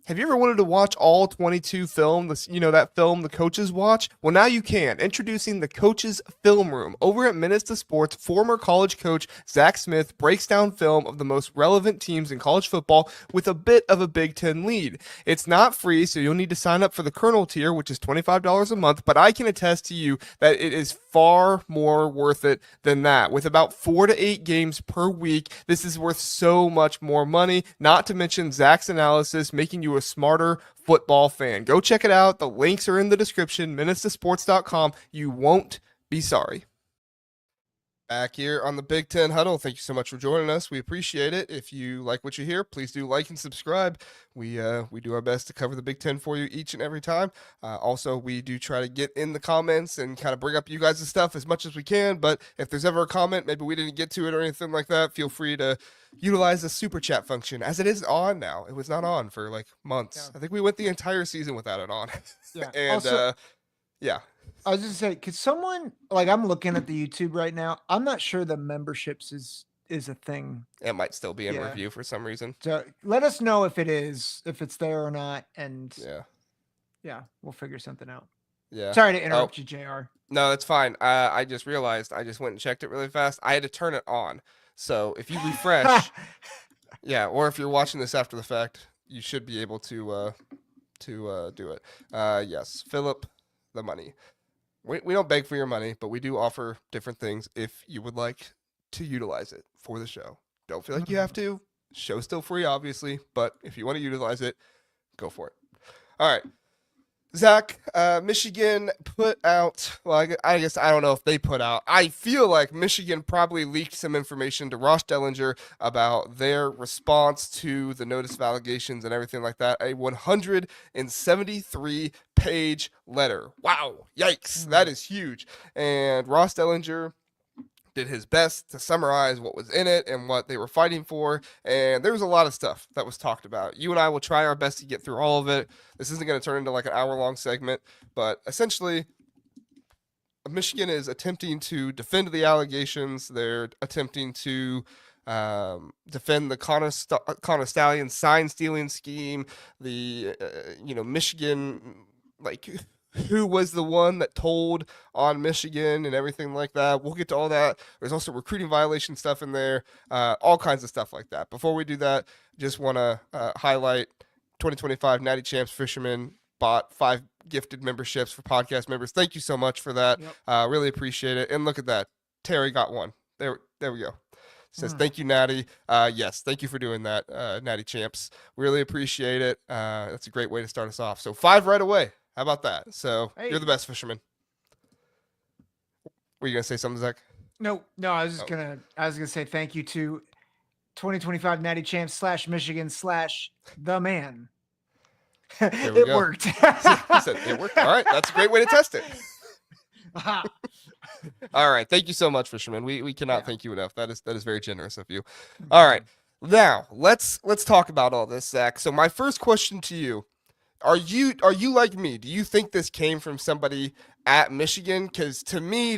Have you ever wanted to watch all 22 film, that film the coaches watch? Well, now you can. Introducing the Coaches Film Room. Over at Minnesota Sports, former college coach Zach Smith breaks down film of the most relevant teams in college football with a bit of a Big Ten lead. It's not free, so you'll need to sign up for the Colonel tier, which is $25 a month, but I can attest to you that it is far more worth it than that. With about 4 to 8 games per week, this is worth so much more money, not to mention Zach's analysis, making you a smarter football fan. Go check it out. The links are in the description, minnesotasports.com. You won't be sorry. Back here on the Big Ten Huddle. Thank you so much for joining us. We appreciate it. If you like what you hear, please do like and subscribe. We do our best to cover the Big Ten for you each and every time. Also, we do try to get in the comments and kind of bring up you guys' stuff as much as we can. But if there's ever a comment, maybe we didn't get to it or anything like that, feel free to utilize the super chat function, as it is on now. It was not on for like months. Yeah. I think we went the entire season without it on. Yeah. And also, yeah. I was just saying, could someone, like, I'm looking at the YouTube right now. I'm not sure the memberships is a thing. It might still be in review for some reason. So let us know if it's there or not. And yeah, we'll figure something out. Yeah. Sorry to interrupt you, JR. No, that's fine. I just realized I just went and checked it really fast. I had to turn it on. So if you refresh, or if you're watching this after the fact, you should be able to do it. Yes, Philip, the money. We don't beg for your money, but we do offer different things if you would like to utilize it for the show. Don't feel like you have to. Show's still free, obviously, but if you want to utilize it, go for it. All right. Zach, Michigan put out, well, I guess I don't know if they put out. I feel like Michigan probably leaked some information to Ross Dellinger about their response to the notice of allegations and everything like that. A 173-page letter. Wow. Yikes. That is huge. And Ross Dellinger did his best to summarize what was in it and what they were fighting for. And there was a lot of stuff that was talked about. You and I will try our best to get through all of it. This isn't going to turn into like an hour-long segment, but essentially, Michigan is attempting to defend the allegations. They're attempting to defend the Connor Stallion sign-stealing scheme. The Michigan, like, who was the one that told on Michigan and everything like that. We'll get to all that. There's also recruiting violation stuff in there, all kinds of stuff like that. Before we do that, just want to highlight 2025 Natty Champs Fisherman bought 5 gifted memberships for podcast members. Thank you so much for that. Yep. Really appreciate it. And look at that. Terry got one. There we go. Says, thank you, Natty. Yes, thank you for doing that, Natty Champs. Really appreciate it. That's a great way to start us off. So 5 right away. How about that? So You're the best fisherman. Were you gonna say something, Zach? No. I was just gonna say thank you to 2025 Natty Champs /Michigan /the man. It worked. He said it worked. All right, that's a great way to test it. All right, thank you so much, fisherman. We cannot thank you enough. That is very generous of you. All right, now let's talk about all this, Zach. So my first question to you. Are you like me? Do you think this came from somebody at Michigan? Because to me,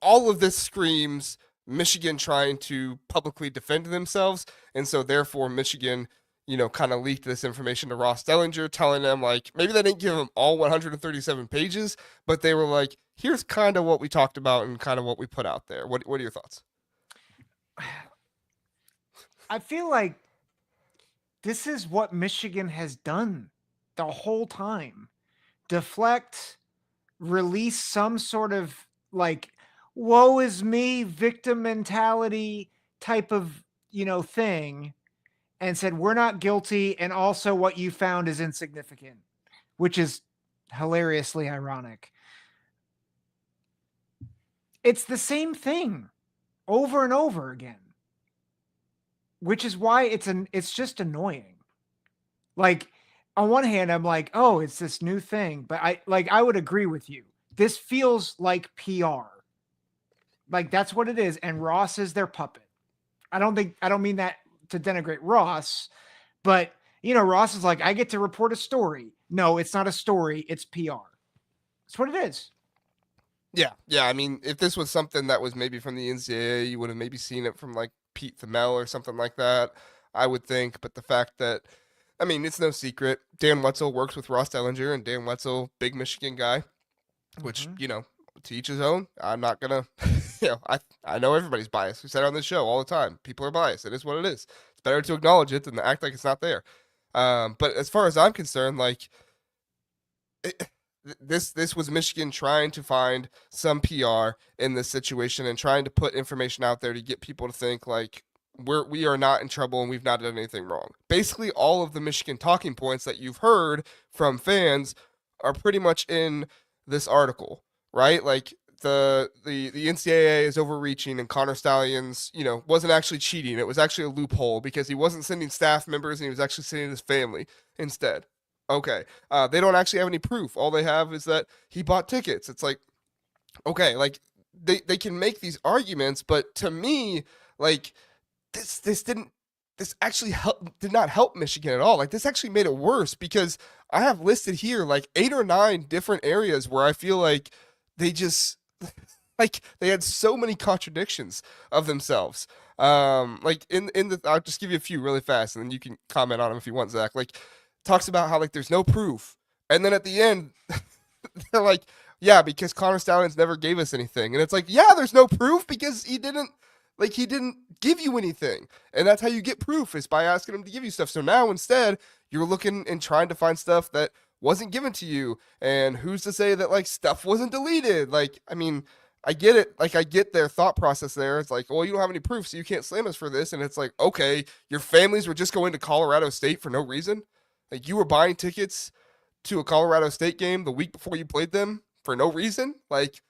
all of this screams Michigan trying to publicly defend themselves, and so therefore Michigan, kind of leaked this information to Ross Dellinger, telling them like maybe they didn't give him all 137 pages, but they were like, "Here's kind of what we talked about and kind of what we put out there." What are your thoughts? I feel like this is what Michigan has done the whole time. Deflect, release some sort of like woe is me victim mentality type of thing, and said we're not guilty, and also what you found is insignificant, which is hilariously ironic. It's the same thing over and over again, which is why it's just annoying. Like, on one hand, I'm like, oh, it's this new thing. But I would agree with you. This feels like PR. Like, that's what it is. And Ross is their puppet. I don't mean that to denigrate Ross, but Ross is like, I get to report a story. No, it's not a story. It's PR. That's what it is. Yeah. I mean, if this was something that was maybe from the NCAA, you would have maybe seen it from like Pete Thamel or something like that, I would think. But the fact that, I mean, it's no secret. Dan Wetzel works with Ross Dellinger, and Dan Wetzel, big Michigan guy, which, to each his own. I'm not going to, I know everybody's biased. We said it on this show all the time. People are biased. It is what it is. It's better to acknowledge it than to act like it's not there. But as far as I'm concerned, like, this was Michigan trying to find some PR in this situation and trying to put information out there to get people to think like, we are not in trouble and we've not done anything wrong. Basically, all of the Michigan talking points that you've heard from fans are pretty much in this article, right? Like the NCAA is overreaching and Connor Stalions, wasn't actually cheating. It was actually a loophole because he wasn't sending staff members and he was actually sending his family instead. Okay. They don't actually have any proof. All they have is that he bought tickets. It's like, okay, like they can make these arguments, but to me, like, this actually did not help Michigan at all. Like, this actually made it worse because I have listed here like 8 or 9 different areas where I feel like they just like they had so many contradictions of themselves. Like in the I'll just give you a few really fast and then you can comment on them if you want, Zach. Like, talks about how like there's no proof, and then at the end they're like, yeah, because Connor Stalions never gave us anything, and it's like, yeah, there's no proof because he didn't give you anything. And that's how you get proof, is by asking him to give you stuff. So now instead, you're looking and trying to find stuff that wasn't given to you, and who's to say that like stuff wasn't deleted? Like, I mean, I get it. Like, I get their thought process there. It's like, well, you don't have any proof, so you can't slam us for this. And it's like, okay, your families were just going to Colorado State for no reason. Like, you were buying tickets to a Colorado State game the week before you played them for no reason. Like,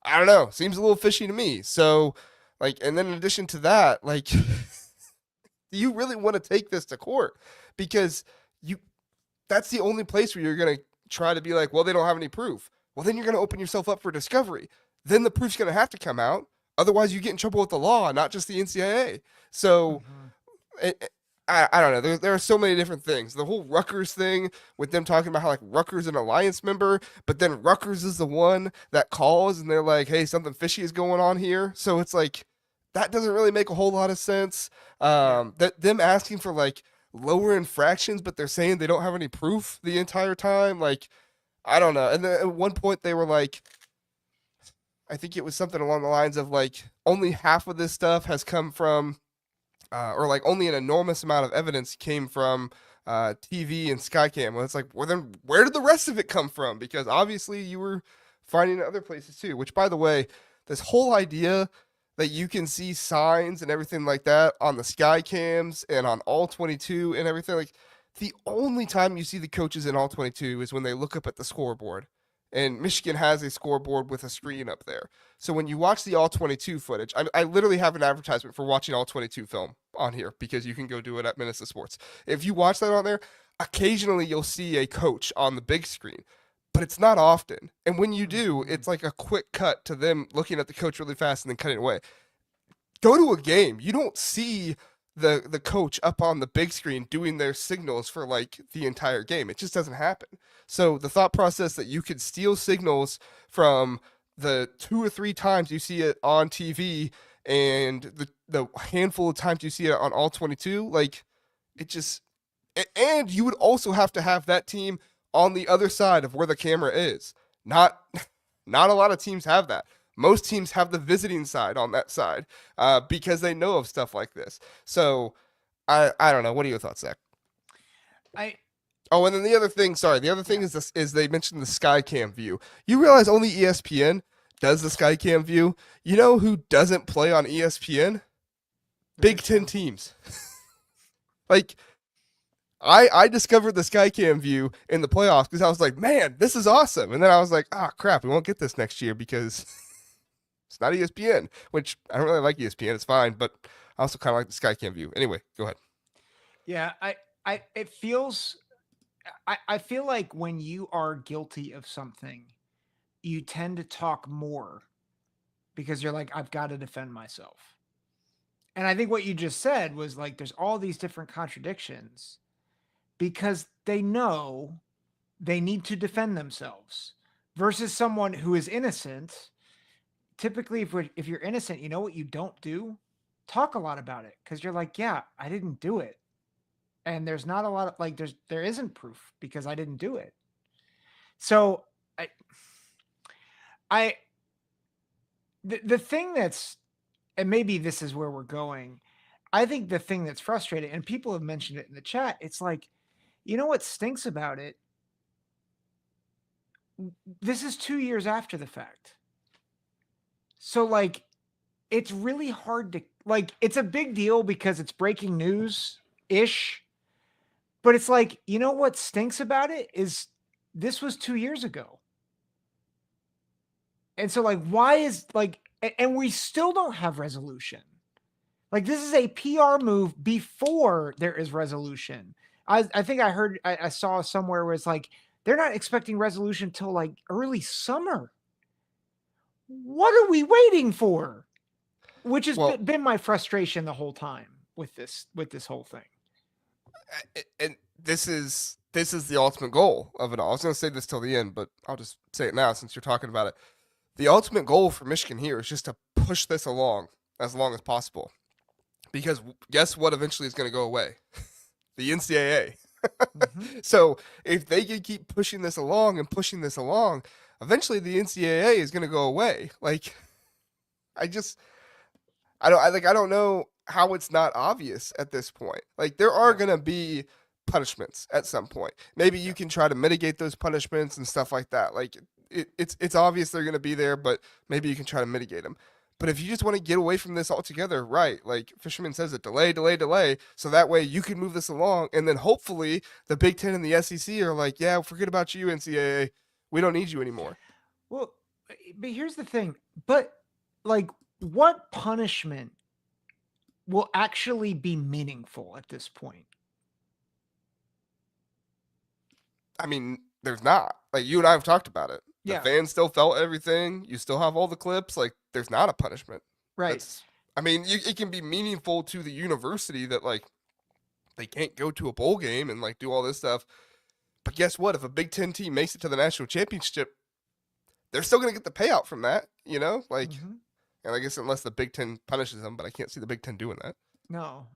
I don't know. Seems a little fishy to me. So, like, and then in addition to that, like, do you really want to take this to court? Because you, that's the only place where you're going to try to be like, well, they don't have any proof. Well, then you're going to open yourself up for discovery. Then the proof's going to have to come out. Otherwise, you get in trouble with the law, not just the NCAA. So, I don't know. There are so many different things. The whole Rutgers thing with them talking about how like Rutgers is an alliance member, but then Rutgers is the one that calls and they're like, hey, something fishy is going on here. So it's like, that doesn't really make a whole lot of sense. That them asking for like lower infractions, but they're saying they don't have any proof the entire time. Like, I don't know. And then at one point they were like, I think it was something along the lines of like, only half of this stuff has come from or like only an enormous amount of evidence came from TV and Skycam. Well, it's like, well, then where did the rest of it come from? Because obviously you were finding it other places too. Which, by the way, this whole idea that you can see signs and everything like that on the Skycams and on all 22 and everything, like the only time you see the coaches in all 22 is when they look up at the scoreboard. And Michigan has a scoreboard with a screen up there. So when you watch the all 22 footage, I literally have an advertisement for watching all 22 film on here because you can go do it at Minnesota Sports. If you watch that on there, occasionally you'll see a coach on the big screen, but it's not often. And when you do, it's like a quick cut to them looking at the coach really fast and then cutting away. Go to a game. You don't see the coach up on the big screen doing their signals for like the entire game. It just doesn't happen. So the thought process that you could steal signals from the 2 or 3 times you see it on TV and the handful of times you see it on all 22, like it just, and you would also have to have that team on the other side of where the camera is. Not a lot of teams have that. Most teams have the visiting side on that side because they know of stuff like this. So I don't know. What are your thoughts, Zach? I Oh, and then the other thing, sorry, the other thing is this is they mentioned the Skycam view. You realize only ESPN does the Skycam view. You know who doesn't play on ESPN? Big Ten teams. Like I discovered the Skycam view in the playoffs because I was like, man, this is awesome. And then I was like, ah, crap, we won't get this next year because it's not ESPN, which I don't really like ESPN. It's fine, but I also kind of like the Skycam view. Anyway, go ahead. Yeah, it feels, I feel like when you are guilty of something, you tend to talk more because you're like, I've got to defend myself. And I think what you just said was like, there's all these different contradictions because they know they need to defend themselves versus someone who is innocent. Typically, if you're innocent, you know what you don't do? Talk a lot about it because you're like, yeah, I didn't do it. And there's not a lot of like, there isn't proof because I didn't do it. So the thing that's, and maybe this is where we're going. I think the thing that's frustrating, and people have mentioned it in the chat, it's like, you know what stinks about it? This is 2 years after the fact. So like, it's really hard to like, it's a big deal because it's breaking news ish. But it's like, you know what stinks about it is this was 2 years ago. And so like, why is like, and we still don't have resolution. Like this is a PR move before there is resolution. I think I saw somewhere where it's like, they're not expecting resolution till like early summer. What are we waiting for? Which has been my frustration the whole time with this whole thing. And this is the ultimate goal of it all. I was going to say this till the end, but I'll just say it now since you're talking about it. The ultimate goal for Michigan here is just to push this along as possible. Because guess what eventually is going to go away? The NCAA. Mm-hmm. So if they can keep pushing this along, eventually the NCAA is going to go away. Like, I don't know how it's not obvious at this point. Like, there are going to be punishments at some point. Maybe you can try to mitigate those punishments and stuff like that. Like it's obvious they're going to be there, but maybe you can try to mitigate them. But if you just want to get away from this altogether, right? Like Fisherman says, it delay, so that way you can move this along, and then hopefully the Big Ten and the SEC are like, yeah, forget about you, NCAA. We don't need you anymore. Well, but here's the thing. But like, what punishment will actually be meaningful at this point? I mean, there's not. Like, you and I have talked about it. The Yeah. fans still felt everything. You still have all the clips. Like, there's not a punishment. Right. I mean, it can be meaningful to the university that, like, they can't go to a bowl game and, like, do all this stuff. But guess what? If a Big Ten team makes it to the national championship, they're still going to get the payout from that, you know? Like, and I guess unless the Big Ten punishes them, but I can't see the Big Ten doing that. No.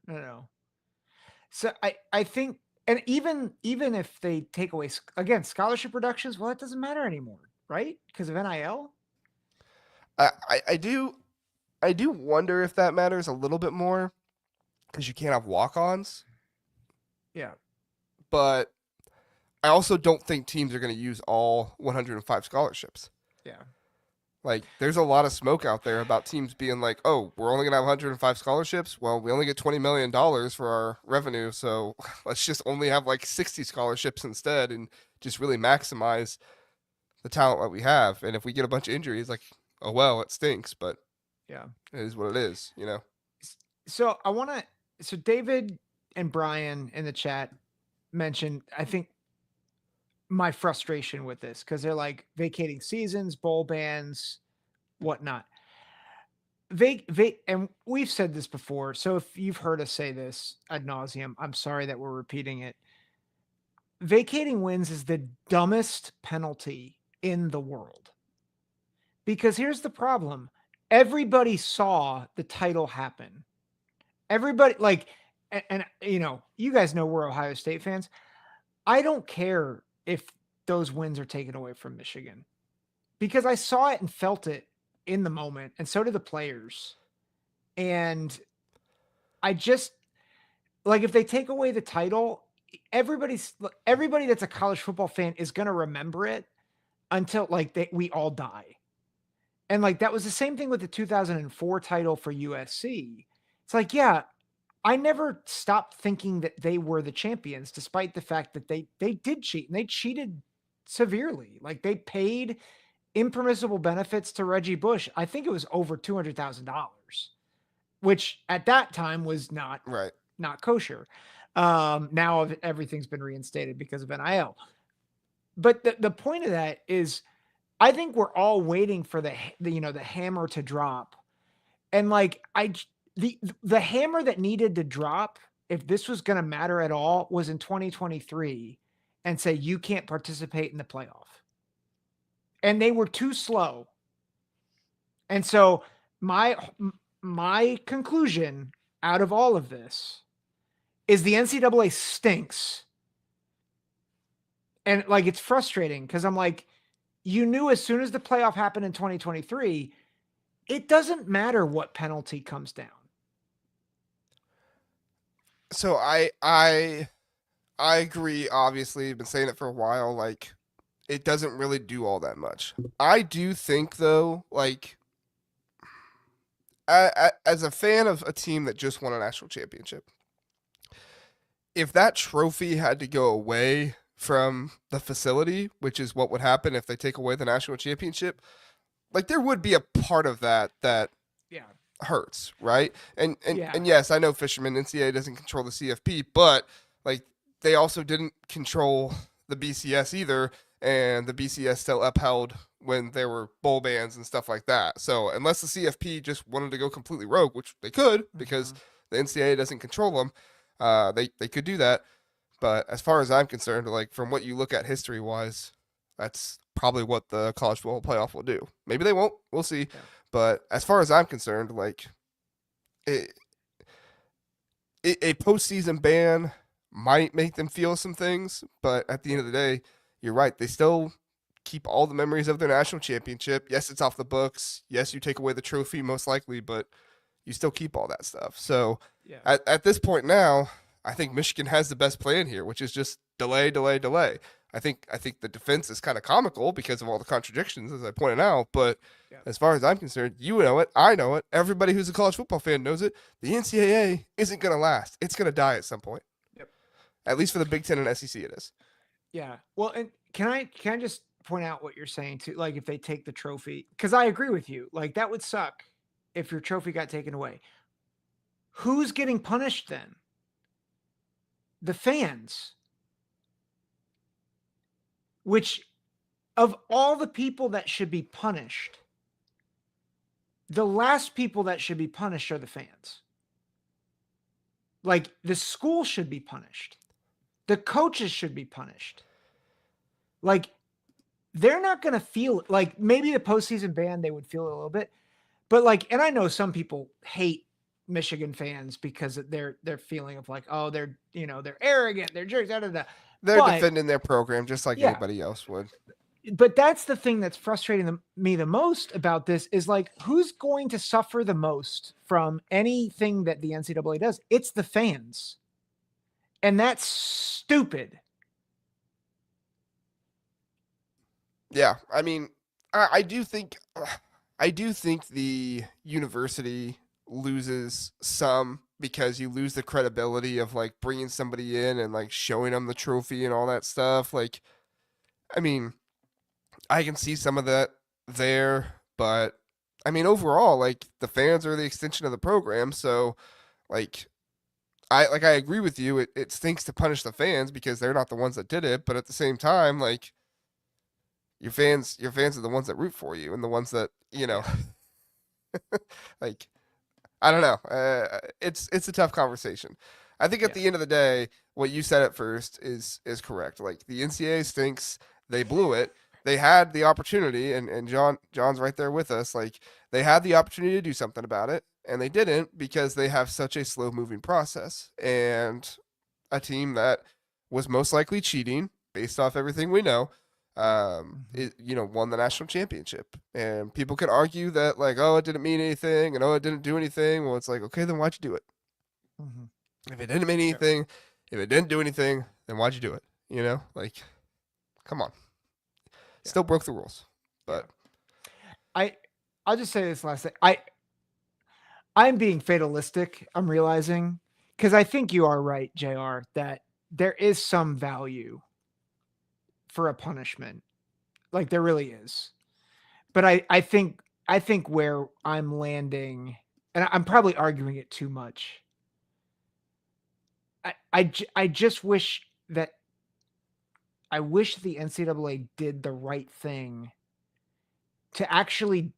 So I think, and even if they take away, again, scholarship reductions, well, it doesn't matter anymore, right? Because of NIL. I do wonder if that matters a little bit more because you can't have walk-ons. Yeah. But I also don't think teams are going to use all 105 scholarships. Yeah. Like, there's a lot of smoke out there about teams being like, oh, we're only going to have 105 scholarships. Well, we only get $20 million for our revenue. So let's just only have like 60 scholarships instead and just really maximize the talent that we have. And if we get a bunch of injuries, like, oh, well, it stinks, but yeah, it is what it is, you know? So so David and Brian in the chat mentioned, I think, my frustration with this because they're like vacating seasons, bowl bans, whatnot. And we've said this before. So if you've heard us say this ad nauseum, I'm sorry that we're repeating it. Vacating wins is the dumbest penalty in the world. Because here's the problem. Everybody saw the title happen. Everybody, like, and you know, you guys know we're Ohio State fans. I don't care if those wins are taken away from Michigan because I saw it and felt it in the moment, and so did the players. And I just, like, if they take away the title, everybody that's a college football fan is going to remember it until like we all die. And like, that was the same thing with the 2004 title for USC. It's like, yeah, I never stopped thinking that they were the champions, despite the fact that they did cheat, and they cheated severely. Like, they paid impermissible benefits to Reggie Bush. I think it was over $200,000, which at that time was not kosher. Now everything's been reinstated because of NIL. But the point of that is, I think we're all waiting for the hammer to drop, and like the hammer that needed to drop, if this was going to matter at all, was in 2023 and say, you can't participate in the playoff. And they were too slow. And so my conclusion out of all of this is the NCAA stinks. And like, it's frustrating because I'm like, you knew as soon as the playoff happened in 2023, it doesn't matter what penalty comes down. So I agree. Obviously, I've been saying it for a while. Like, it doesn't really do all that much. I do think, though, like, as a fan of a team that just won a national championship, if that trophy had to go away from the facility, which is what would happen if they take away the national championship, like, there would be a part of that hurts, right? And yes, I know Fisherman, NCAA doesn't control the CFP, but like, they also didn't control the BCS either, and the BCS still upheld when there were bowl bans and stuff like that. So unless the CFP just wanted to go completely rogue, which they could because the NCAA doesn't control them, they could do that. But as far as I'm concerned, like, from what you look at history-wise, that's probably what the college football playoff will do. Maybe they won't. We'll see. Yeah. But as far as I'm concerned, like, a postseason ban might make them feel some things, but at the end of the day, you're right. They still keep all the memories of their national championship. Yes, it's off the books. Yes, you take away the trophy most likely, but you still keep all that stuff. So at this point now, I think Michigan has the best plan here, which is just delay, delay, delay. I think the defense is kind of comical because of all the contradictions, as I pointed out. But Yeah. as far as I'm concerned, you know it, I know it, everybody who's a college football fan knows it. The NCAA isn't going to last. It's going to die at some point. Yep. At least for the Big Ten and SEC, it is. Yeah. Well, and can I just point out what you're saying too? Like if they take the trophy, because I agree with you. Like that would suck if your trophy got taken away. Who's getting punished then? The fans. Which, of all the people that should be punished, the last people that should be punished are the fans. Like the school should be punished. The coaches should be punished. Like they're not going to feel it. Like maybe the postseason ban, they would feel it a little bit, but like, and I know some people hate Michigan fans because of their feeling of like, oh, they're arrogant, they're jerks, da da da. They're But defending their program just like yeah, anybody else would. but that's the thing that's frustrating me the most about this is like, who's going to suffer the most from anything that the NCAA does? It's the fans. And that's stupid. Yeah, I mean, I do think the university loses some because you lose the credibility of like bringing somebody in and like showing them the trophy and all that stuff. Like, I mean, I can see some of that there, but I mean, overall, like the fans are the extension of the program, so like I agree with you. It stinks to punish the fans because they're not the ones that did it, but at the same time, like your fans are the ones that root for you and the ones that like I don't know. It's a tough conversation. I think at Yeah. the end of the day, what you said at first is correct. Like the NCAA stinks. They blew it. They had the opportunity, and John's right there with us. Like they had the opportunity to do something about it, and they didn't because they have such a slow moving process and a team that was most likely cheating based off everything we know. Won the national championship, and people could argue that like, oh, it didn't mean anything, and oh, it didn't do anything. Well, it's like, okay, then why'd you do it? Mm-hmm. If it didn't mean anything, if it didn't do anything, then why'd you do it? Like, come on, still broke the rules, but I'll just say this last thing. I'm being fatalistic. I'm realizing because I think you are right, JR, that there is some value for a punishment. Like there really is. But I think where I'm landing, and I'm probably arguing it too much. I just wish that I wish the NCAA did the right thing to actually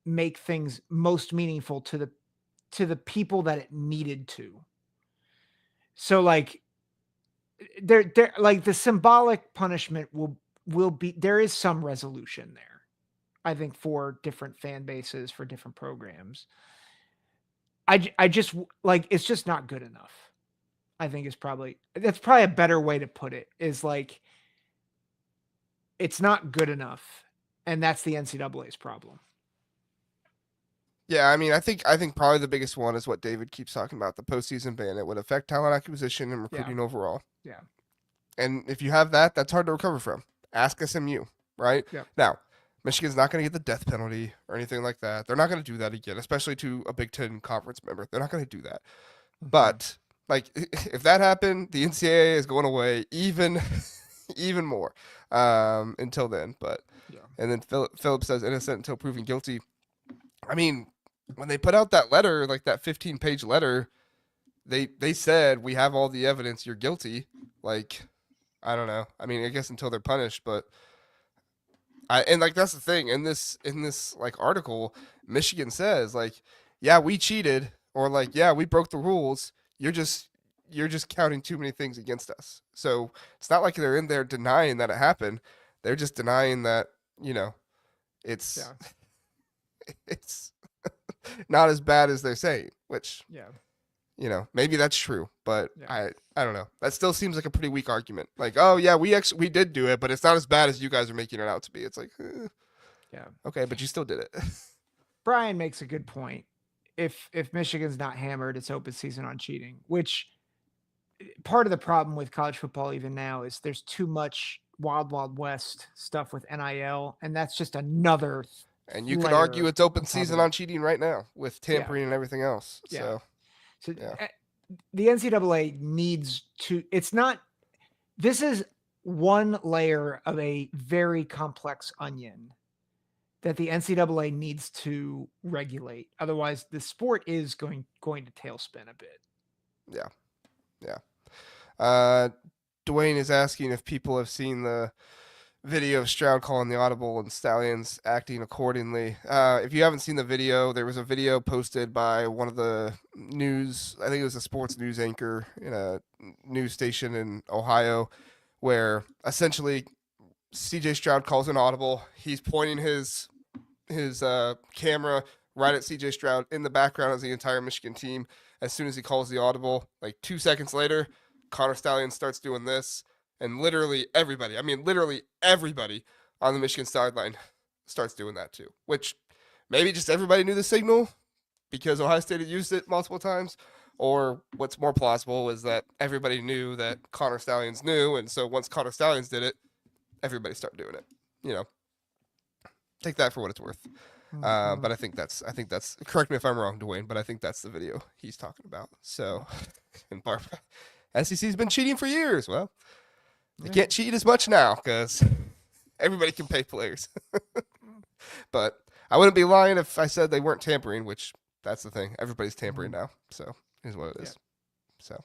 make things most meaningful to the people that it needed to. So like there like the symbolic punishment will be, there is some resolution there. I think for different fan bases, for different programs. I just like it's just not good enough. I think that's probably a better way to put it is like it's not good enough, and that's the NCAA's problem. yeah, I mean, I think probably the biggest one is what David keeps talking about, the postseason ban. It would affect talent acquisition and Yeah. recruiting overall. Yeah. And if you have that, that's hard to recover from. Ask SMU, right? Yeah. Now, Michigan's not going to get the death penalty or anything like that. They're not going to do that again, especially to a Big Ten conference member. They're not going to do that. But like, if that happened, the NCAA is going away even more until then. But Yeah. and then Philip says innocent until proven guilty. I mean, when they put out that letter, like that 15-page letter, they said we have all the evidence. You're guilty. Like, I don't know. I mean, I guess until they're punished, but and like that's the thing in this like article, Michigan says like, yeah, we cheated, or like, yeah, we broke the rules. You're just counting too many things against us. So it's not like they're in there denying that it happened. They're just denying that it's Yeah. it's not as bad as they're saying, which Yeah. maybe that's true, but Yeah. I don't know. That still seems like a pretty weak argument. Like, oh yeah, we did do it, but it's not as bad as you guys are making it out to be. It's like, Yeah. okay, but you still did it. Brian makes a good point. If Michigan's not hammered, it's open season on cheating, which part of the problem with college football even now is there's too much wild west stuff with NIL, and that's just another And you could layer argue it's open on top of season it. on cheating right now with Yeah, tampering and everything else. yeah. So So yeah, the NCAA needs to. It's not. This is one layer of a very complex onion that the NCAA needs to regulate. Otherwise, the sport is going to tailspin a bit. yeah, yeah. Uh, Dwayne is asking if people have seen the video of Stroud calling the audible and Stallions acting accordingly. If you haven't seen the video, there was a video posted by one of the news, I think it was a sports news anchor in a news station in Ohio, where essentially CJ Stroud calls an audible. He's pointing his camera right at CJ Stroud. In the background is the entire Michigan team. As soon as he calls the audible, like 2 seconds later, Connor Stallion starts doing this. And literally everybody, literally everybody on the Michigan sideline starts doing that too, which maybe just everybody knew the signal because Ohio State had used it multiple times. Or what's more plausible is that everybody knew that Connor Stallions knew. And so once Connor Stallions did it, everybody started doing it. You know, take that for what it's worth. But I think that's correct me if I'm wrong, Dwayne, but I think that's the video he's talking about. So, and Barbara, SEC's been cheating for years. Well, they can't cheat as much now because everybody can pay players. But I wouldn't be lying if I said they weren't tampering, which that's the thing. Everybody's tampering now. So here's what it is. So,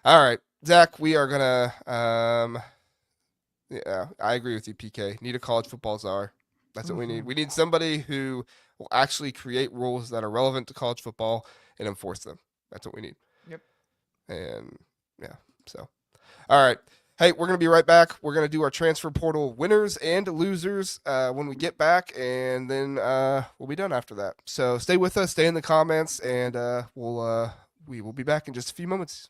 all right, Zach, we are gonna. Yeah, I agree with you, PK. Need a college football czar. That's what we need. We need somebody who will actually create rules that are relevant to college football and enforce them. That's what we need. Yep. And yeah, so all right. Hey, we're going to be right back. We're going to do our transfer portal winners and losers when we get back, and then we'll be done after that. So stay with us, stay in the comments, and we will be back in just a few moments.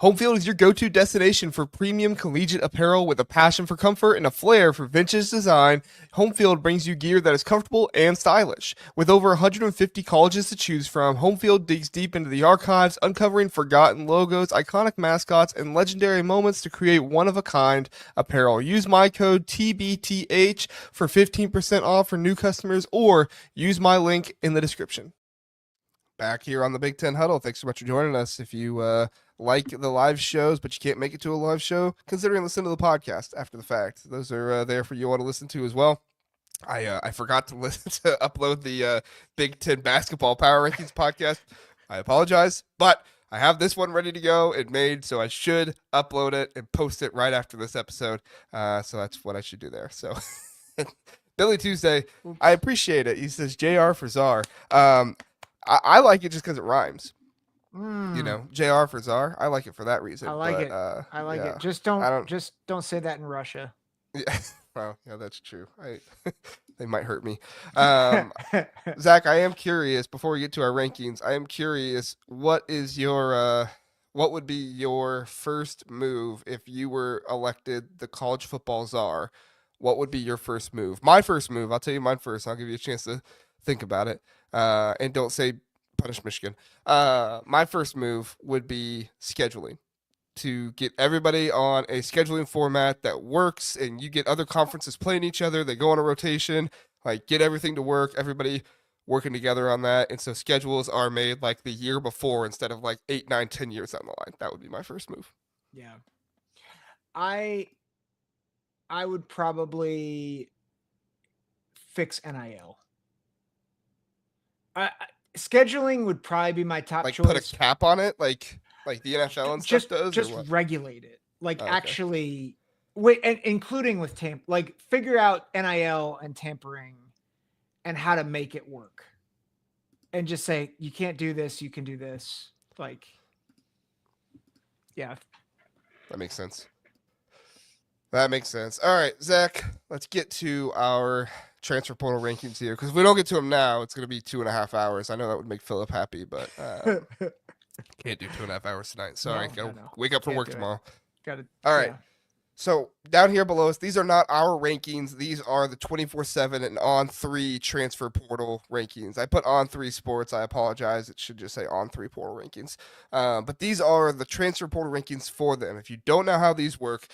Homefield is your go-to destination for premium collegiate apparel with a passion for comfort and a flair for vintage design. Homefield brings you gear that is comfortable and stylish. With over 150 colleges to choose from, Homefield digs deep into the archives, uncovering forgotten logos, iconic mascots, and legendary moments to create one-of-a-kind apparel. Use my code TBTH for 15% off for new customers, or use my link in the description. Back here on the Big Ten Huddle. Thanks so much for joining us. If you like the live shows, but you can't make it to a live show, consider listening to the podcast after the fact. Those are there for you all to listen to as well. I forgot to listen to upload the Big Ten basketball power rankings podcast. I apologize, but I have this one ready to go and made, so I should upload it and post it right after this episode. So that's what I should do there. So Billy Tuesday, I appreciate it. He says JR for Czar. I like it just because it rhymes. You know, JR for Czar. I like it for that reason. I like it. I like it. Just don't say that in Russia. Yeah, well, yeah, that's true. They might hurt me. Zach, I am curious. Before we get to our rankings, I am curious. What would be your first move if you were elected the college football czar? What would be your first move? My first move. I'll tell you mine first. I'll give you a chance to think about it. And don't say punish Michigan. My first move would be scheduling, to get everybody on a scheduling format that works, and you get other conferences playing each other. They go on a rotation, like get everything to work, everybody working together on that. And so schedules are made like the year before instead of like 8, 9, 10 years down the line. That would be my first move. Yeah. I would probably fix NIL. Scheduling would probably be my top choice. Put a cap on it, like the NFL and stuff does. Just regulate it, actually, wait, and including with figure out NIL and tampering, and how to make it work, and just say you can't do this, you can do this. Yeah, that makes sense. All right, Zach, let's get to our transfer portal rankings here, because if we don't get to them now, it's going to be 2.5 hours. I know that would make Philip happy, but can't do 2.5 hours tonight. Sorry, gotta wake up for work tomorrow. Got it. All right. Yeah. So down here below us, these are not our rankings. These are the 24/7 and On3 transfer portal rankings. I put On3 Sports. I apologize. It should just say On3 portal rankings. But these are the transfer portal rankings for them. If you don't know how these work,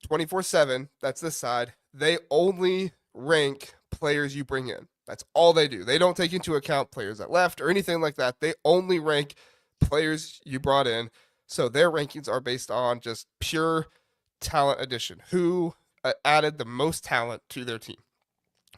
24/7, that's this side, they only rank players you bring in. That's all they do. They don't take into account players that left or anything like that. They only rank players you brought in. So their rankings are based on just pure talent addition, who added the most talent to their team.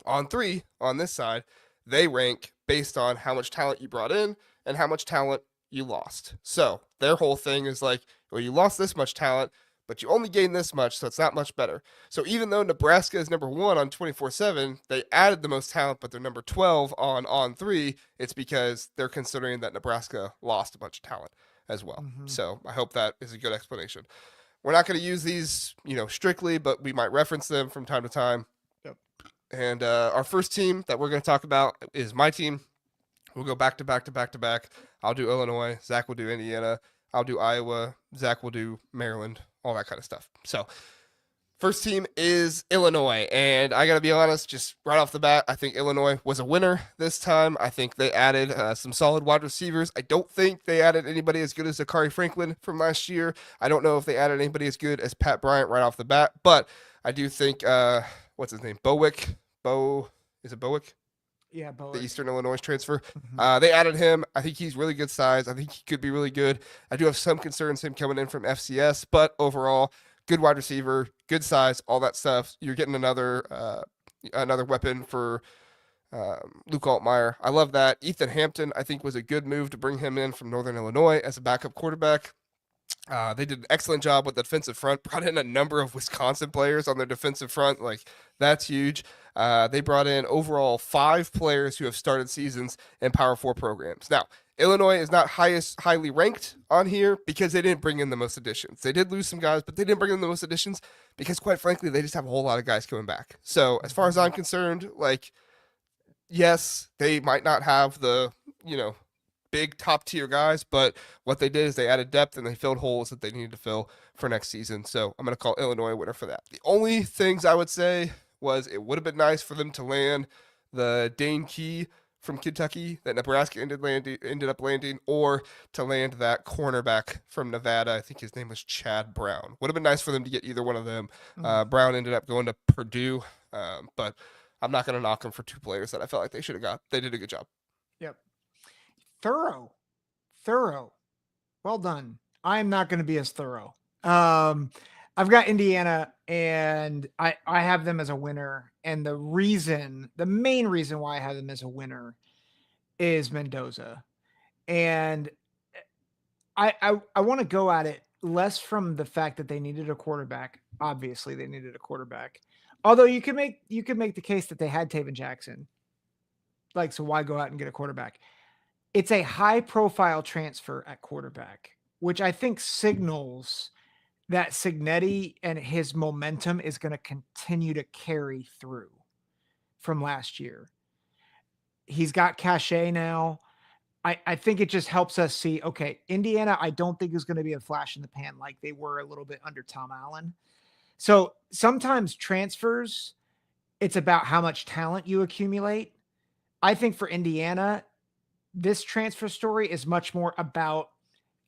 On3, on this side, they rank based on how much talent you brought in and how much talent you lost. So their whole thing is like, well, you lost this much talent, but you only gained this much, so it's not much better. So even though Nebraska is number 1 on 24/7, they added the most talent, but they're number 12 on 3. It's because they're considering that Nebraska lost a bunch of talent as well. Mm-hmm. So I hope that is a good explanation. We're not going to use these, strictly, but we might reference them from time to time. Yep. And our first team that we're going to talk about is my team. We'll go back to back to back to back. I'll do Illinois. Zach will do Indiana. I'll do Iowa. Zach will do Maryland. All that kind of stuff. So first team is Illinois, and I got to be honest, just right off the bat, I think Illinois was a winner this time. I think they added some solid wide receivers. I don't think they added anybody as good as Zakari Franklin from last year. I don't know if they added anybody as good as Pat Bryant right off the bat, but I do think, what's his name? Is it Bowick? Yeah, Bowick. The Eastern Illinois transfer. They added him. I think he's really good size. I think he could be really good. I do have some concerns him coming in from FCS, but overall, good wide receiver, good size, all that stuff. You're getting another weapon for Luke Altmaier. I love that. Ethan Hampton, I think, was a good move to bring him in from Northern Illinois as a backup quarterback. They did an excellent job with the defensive front, brought in a number of Wisconsin players on their defensive front. Like, that's huge. They brought in overall 5 players who have started seasons in Power 4 programs. Now, Illinois is not highly ranked on here because they didn't bring in the most additions. They did lose some guys, but they didn't bring in the most additions because, quite frankly, they just have a whole lot of guys coming back. So, as far as I'm concerned, like, yes, they might not have the, big top tier guys, but what they did is they added depth and they filled holes that they needed to fill for next season. So I'm going to call Illinois a winner for that. The only things I would say was it would have been nice for them to land the Dane Key from Kentucky that Nebraska ended up landing, or to land that cornerback from Nevada. I think his name was Chad Brown. Would have been nice for them to get either one of them. Brown ended up going to Purdue, but I'm not going to knock them for 2 players that I felt like they should have got. They did a good job. Yep. Thorough. Well done. I'm not going to be as thorough. I've got Indiana, and I have them as a winner. And the main reason why I have them as a winner is Mendoza. And I want to go at it less from the fact that they needed a quarterback. Obviously, they needed a quarterback. Although you could make the case that they had Taven Jackson. Like, so why go out and get a quarterback? It's a high-profile transfer at quarterback, which I think signals that Cignetti and his momentum is going to continue to carry through from last year. He's got cachet now. I think it just helps us see, okay, Indiana, I don't think is going to be a flash in the pan like they were a little bit under Tom Allen. So sometimes transfers, it's about how much talent you accumulate. I think for Indiana, this transfer story is much more about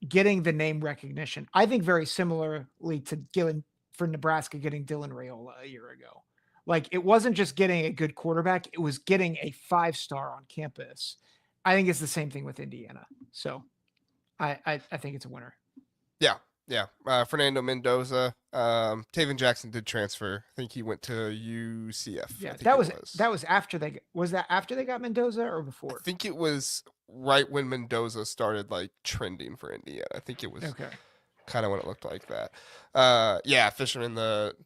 getting the name recognition. I think very similarly to for Nebraska getting Dylan Raiola a year ago. Like, it wasn't just getting a good quarterback, it was getting a 5-star on campus. I think it's the same thing with Indiana. So I think it's a winner. Yeah. Fernando Mendoza. Taven Jackson did transfer. I think he went to UCF. Yeah, that was after after they got Mendoza or before? I think it was right when Mendoza started like trending for Indiana. I think it was kind of when it looked like that. Yeah, Fisher in the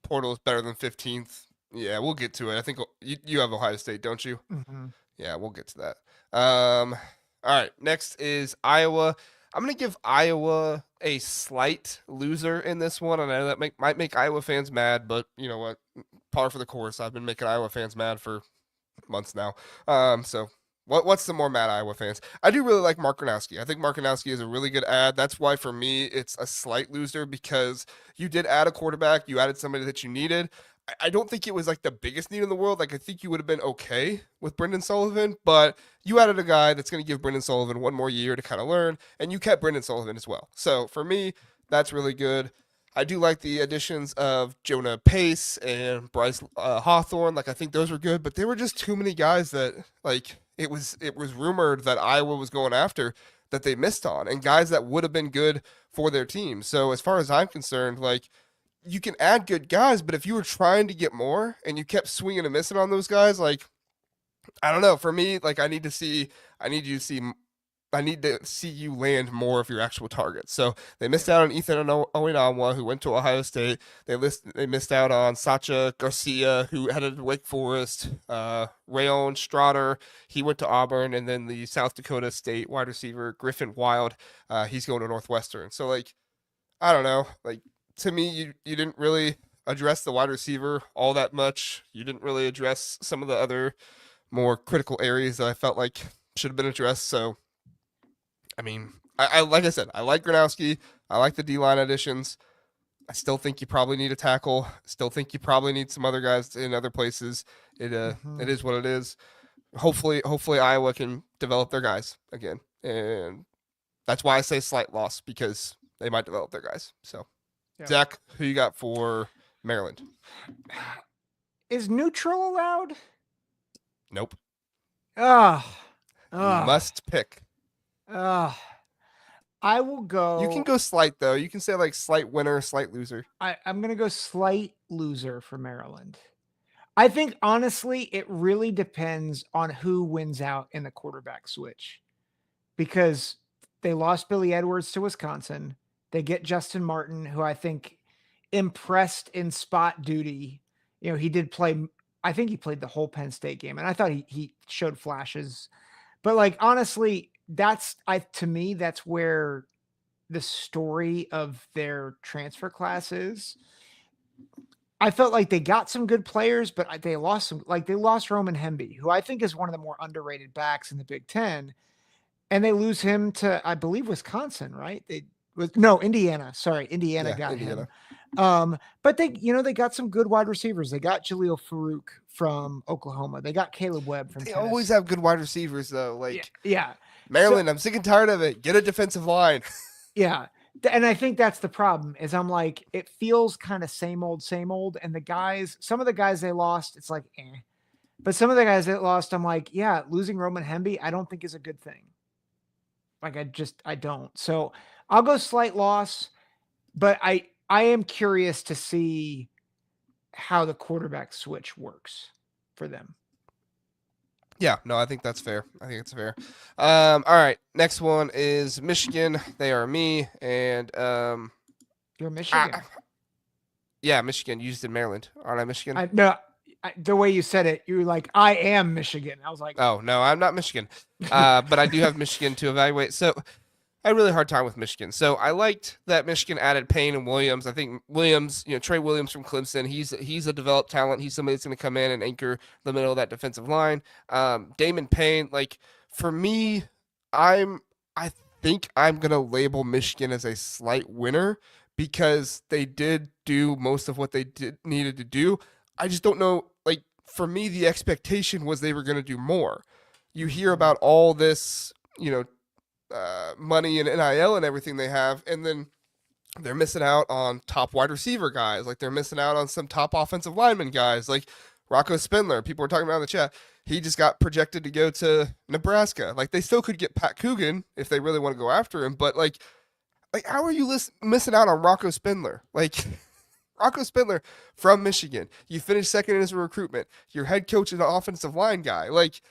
portal is better than 15th. Yeah, we'll get to it. I think you have Ohio State, don't you? Mm-hmm. Yeah, we'll get to that. All right, next is Iowa. I'm going to give Iowa a slight loser in this one. I know that might make Iowa fans mad, but you know what? Par for the course. I've been making Iowa fans mad for months now. So What's the more mad Iowa fans? I do really like Mark Gronowski. I think Mark Gronowski is a really good ad. That's why for me it's a slight loser because you did add a quarterback, you added somebody that you needed. I don't think it was like the biggest need in the world. Like I think you would have been okay with Brendan Sullivan, but you added a guy that's going to give Brendan Sullivan one more year to kind of learn, and you kept Brendan Sullivan as well. So for me, that's really good. I do like the additions of Jonah Pace and Bryce Hawthorne. Like I think those were good, but there were just too many guys that like it was rumored that Iowa was going after that they missed on, and guys that would have been good for their team. So as far as I'm concerned, like you can add good guys, but if you were trying to get more and you kept swinging and missing on those guys, like I don't know. For me, like I need you to see I need to see you land more of your actual targets. So they missed out on Ethan Oinawa, who went to Ohio State. They missed out on Sacha Garcia, who headed to Wake Forest. Rayon Stroud, he went to Auburn, and then the South Dakota State wide receiver Griffin Wild, he's going to Northwestern. So like I don't know, like to me, you didn't really address the wide receiver all that much. You didn't really address some of the other more critical areas that I felt like should have been addressed. So I mean, I like I said, I like Gronowski. I like the D line additions. I still think you probably need a tackle. Still think you probably need some other guys in other places. It is what it is. Hopefully Iowa can develop their guys again, and that's why I say slight loss because they might develop their guys. So, yeah. Zach, who you got for Maryland? Is neutral allowed? Nope. You must pick. I will go. You can go slight though. You can say like slight winner, slight loser. I'm gonna go slight loser for Maryland. I think honestly, it really depends on who wins out in the quarterback switch, because they lost Billy Edwards to Wisconsin. They get Justin Martin, who I think impressed in spot duty. You know, he did play. I think he played the whole Penn State game, and I thought he showed flashes. But like honestly, to me that's where the story of their transfer class is. I felt like they got some good players, but they lost some. Like they lost Roman Hemby, who I think is one of the more underrated backs in the Big Ten, and they lose him to, I believe, Wisconsin, right? Indiana. Sorry, Indiana got him. But they got some good wide receivers. They got Jaleel Farouk from Oklahoma. They got Caleb Webb from Tennessee. Always have good wide receivers though. Like yeah. Maryland, I'm sick and tired of it. Get a defensive line. Yeah. And I think that's the problem is I'm like, it feels kind of same old. And some of the guys they lost, it's like, eh. But some of the guys that lost, I'm like, yeah, losing Roman Hemby, I don't think is a good thing. Like I don't. So I'll go slight loss, but I am curious to see how the quarterback switch works for them. Yeah, no, I think that's fair. I think it's fair. All right, next one is Michigan. They are me, and you're Michigan. Yeah, Michigan. You just did Maryland, aren't I? Michigan. The way you said it, you were like, I am Michigan. I was like, oh no, I'm not Michigan, but I do have Michigan to evaluate. So I had a really hard time with Michigan. So I liked that Michigan added Payne and Williams. I think Williams, Trey Williams from Clemson, he's a developed talent. He's somebody that's going to come in and anchor the middle of that defensive line. Damon Payne, like for me, I think I'm going to label Michigan as a slight winner because they did do most of what they needed to do. I just don't know. Like for me, the expectation was they were going to do more. You hear about all this, money and NIL and everything they have, and then they're missing out on top wide receiver guys. Like they're missing out on some top offensive lineman guys, like Rocco Spindler. People were talking about in the chat. He just got projected to go to Nebraska. Like they still could get Pat Coogan if they really want to go after him, but like how are you missing out on Rocco Spindler? Like Rocco Spindler from Michigan. You finished second in his recruitment. Your head coach is an offensive line guy. Like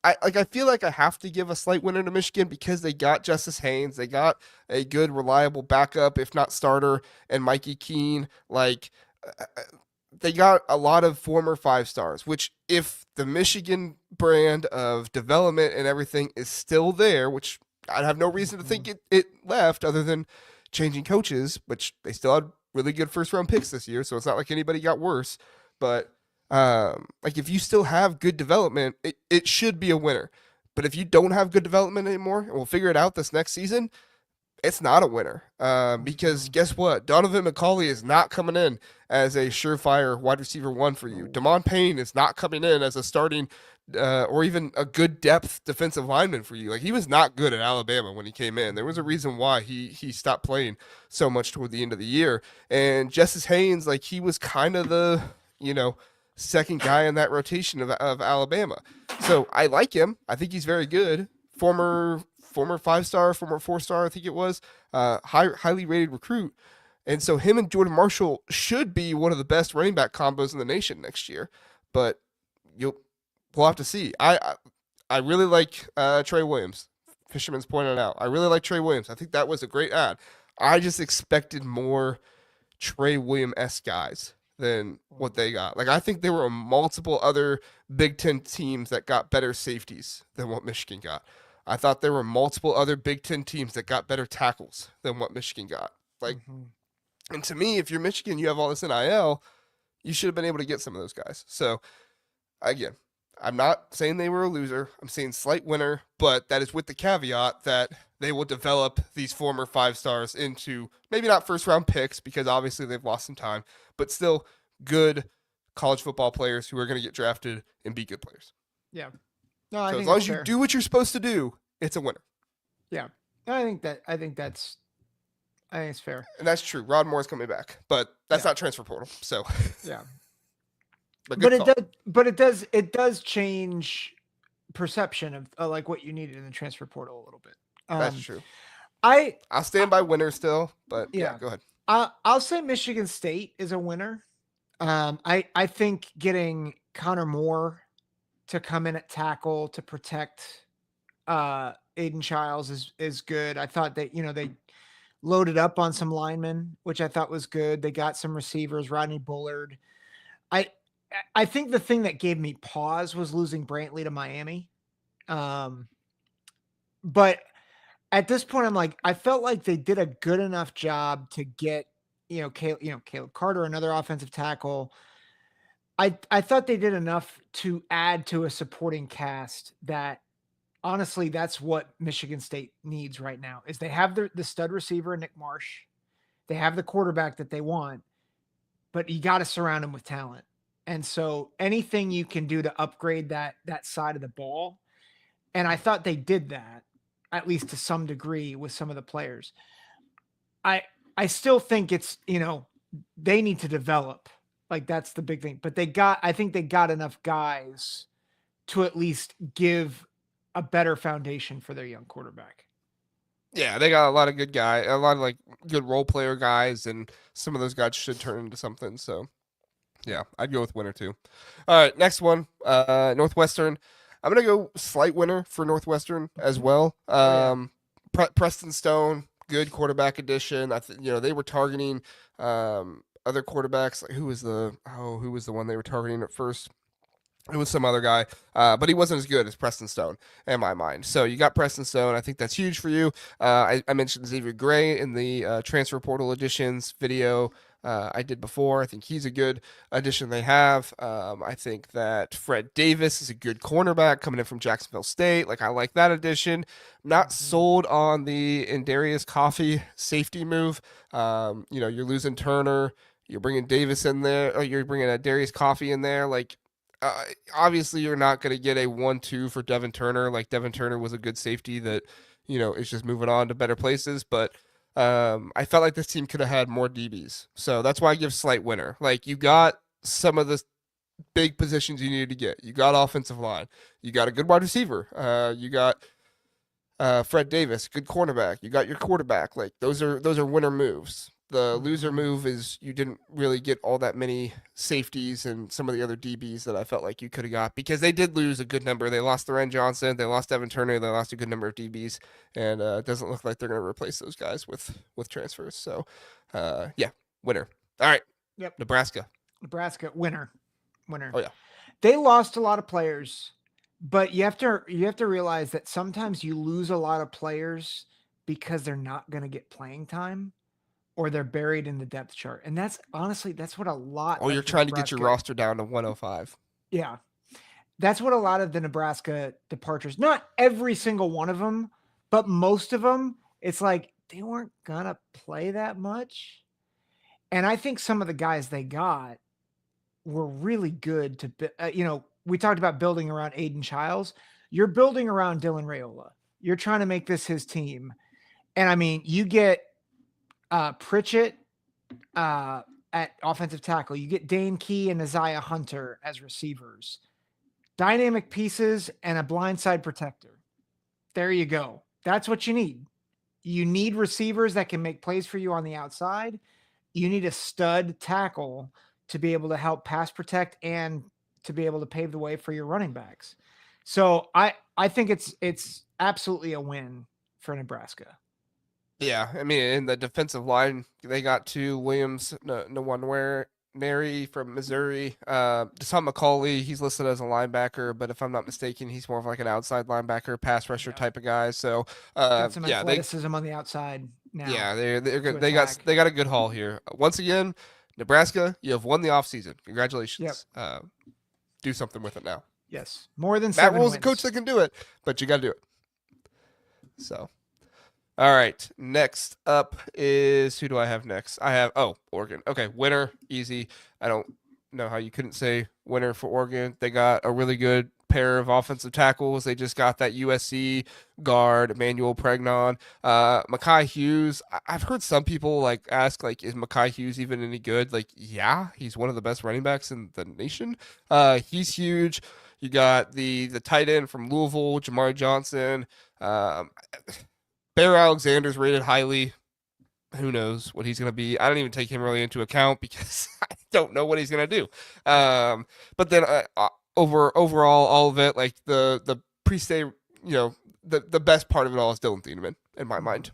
I feel like I have to give a slight winner to Michigan because they got Justice Haynes. They got a good, reliable backup, if not starter, and Mikey Keene. Like, they got a lot of former 5-stars, which if the Michigan brand of development and everything is still there, which I'd have no reason to think it left other than changing coaches, which they still had really good first-round picks this year, so it's not like anybody got worse. But Like if you still have good development, it should be a winner. But if you don't have good development anymore, and we'll figure it out this next season, it's not a winner. Because Mhm. guess what? Donovan McCauley is not coming in as a surefire wide receiver one for you. Damon Payne is not coming in as a starting or even a good depth defensive lineman for you. Like he was not good at Alabama when he came in. There was a reason why he stopped playing so much toward the end of the year. And Justice Haynes, like he was kind of the second guy in that rotation of Alabama. So I like him. I think he's very good. Former 5-star, former 4-star, I think it was, highly rated recruit. And so him and Jordan Marshall should be one of the best running back combos in the nation next year. But we'll have to see. I really like Trey Williams. Fisherman's pointed out. I really like Trey Williams. I think that was a great ad. I just expected more Trey Williams-esque guys than what they got. Like I think there were multiple other Big Ten teams that got better safeties than what Michigan got. I thought there were multiple other Big Ten teams that got better tackles than what Michigan got. Like, Mhm. and to me, if you're Michigan, you have all this NIL, you should have been able to get some of those guys. So again, I'm not saying they were a loser. I'm saying slight winner, but that is with the caveat that they will develop these former 5-stars into maybe not first round picks because obviously they've lost some time, but still good college football players who are going to get drafted and be good players. Yeah. No, I So as think long that's as you fair. do what you're supposed to do, it's a winner. Yeah. No, I think it's fair. And that's true. Rod Moore's coming back, but that's Yeah. not transfer portal. So, Yeah. but But good call. it does change perception of like what you needed in the transfer portal a little bit. That's Um true. I, I'll I stand by winner still, but yeah, yeah. go ahead. I'll say Michigan State is a winner. I think getting Connor Moore to come in at tackle to protect Aiden Childs is good. I thought that, they loaded up on some linemen, which I thought was good. They got some receivers, Rodney Bullard. I I think the thing that gave me pause was losing Brantley to Miami. Um, but at this point, I'm like, I felt like they did a good enough job to get, Caleb Carter, another offensive tackle. I thought they did enough to add to a supporting cast that honestly, that's what Michigan State needs right now. Is they have the stud receiver Nick Marsh, they have the quarterback that they want, but you got to surround him with talent. And so anything you can do to upgrade that side of the ball, and I thought they did that at least to some degree with some of the players. I I still think it's, they need to develop. Like that's the big thing. But I think they got enough guys to at least give a better foundation for their young quarterback. Yeah, they got a lot of good a lot of like good role player guys, and some of those guys should turn into something. So yeah, I'd go with winner too. All right, next one, Northwestern. I'm gonna go slight winner for Northwestern as Mhm. well. Oh yeah. Preston Stone, good quarterback addition. They were targeting other quarterbacks. Like who was the one they were targeting at first? It was some other guy, but he wasn't as good as Preston Stone in my mind. So you got Preston Stone. I think that's huge for you. I mentioned Xavier Gray in the transfer portal additions video I did before. I think he's a good addition they have. I think that Fred Davis is a good cornerback coming in from Jacksonville State. Like I like that addition. Not Mhm. sold on the Indarius Coffee safety move. You're losing Turner. You're bringing Davis in there. Or you're bringing a Darius Coffee in there. Like obviously you're not going to get a 1-2 for Devin Turner. Like Devin Turner was a good safety that, is just moving on to better places. But I felt like this team could have had more DBs. So that's why I give slight winner. Like you got some of the big positions you needed to get. You got offensive line. You got a good wide receiver. You got Fred Davis, good cornerback. You got your quarterback. Like those are winner moves. The loser Mhm. move is you didn't really get all that many safeties and some of the other DBs that I felt like you could have got because they did lose a good number. They lost Loren Johnson, they lost Evan Turner, they lost a good number of DBs, and it doesn't look like they're going to replace those guys with transfers. So, yeah, winner. All right, Yep. Nebraska. Nebraska winner. Winner. Oh yeah, They lost a lot of players, but you have to realize that sometimes you lose a lot of players because they're not going to get playing time. or they're buried in the depth chart. And that's honestly, that's what a lot Or you're of the trying to get your Nebraska, roster down to 105. yeah, that's what a lot of the Nebraska departures, not every single one of them, but most of them, it's like they weren't going to play that much. And I think some of the guys they got were really good to, we talked about building around Aiden Childs. You're building around Dylan Raiola. You're trying to make this his team. And I mean, you get Pritchett at offensive tackle. You get Dane Key and Isaiah Hunter as receivers. Dynamic pieces and a blindside protector. There you go. That's what you need. You need receivers that can make plays for you on the outside. You need a stud tackle to be able to help pass protect and to be able to pave the way for your running backs. So I think it's absolutely a win for Nebraska. Yeah, I mean, in the defensive line, they got two Williams, Nwaneri from Missouri. Deshaun McCauley, he's listed as a linebacker, but if I'm not mistaken, he's more of like an outside linebacker, pass rusher type of guy. So, got some yeah, athleticism on the outside now. yeah, they're good. They got a good haul here. Once again, Nebraska, you have won the offseason. Congratulations. Yep. Do something with it now. Yes, more than Matt 7 Rule's wins. a coach that can do it, but you got to do it. So. All right. Next up is who do I have next? I have Oregon. Okay, winner, easy. I don't know how you couldn't say winner for Oregon. They got a really good pair of offensive tackles. They just got that USC guard, Emmanuel Pregnon. Mekhi Hughes. I've heard some people like ask, like, is Mekhi Hughes even any good? Like, yeah, he's one of the best running backs in the nation. He's huge. You got the tight end from Louisville, Jamari Johnson. Bear Alexander's rated highly. Who knows what he's going to be? I don't even take him really into account because I don't know what he's going to do. But then overall, all of it, like the pre-state, the best part of it all is Dylan Thieneman in my mind.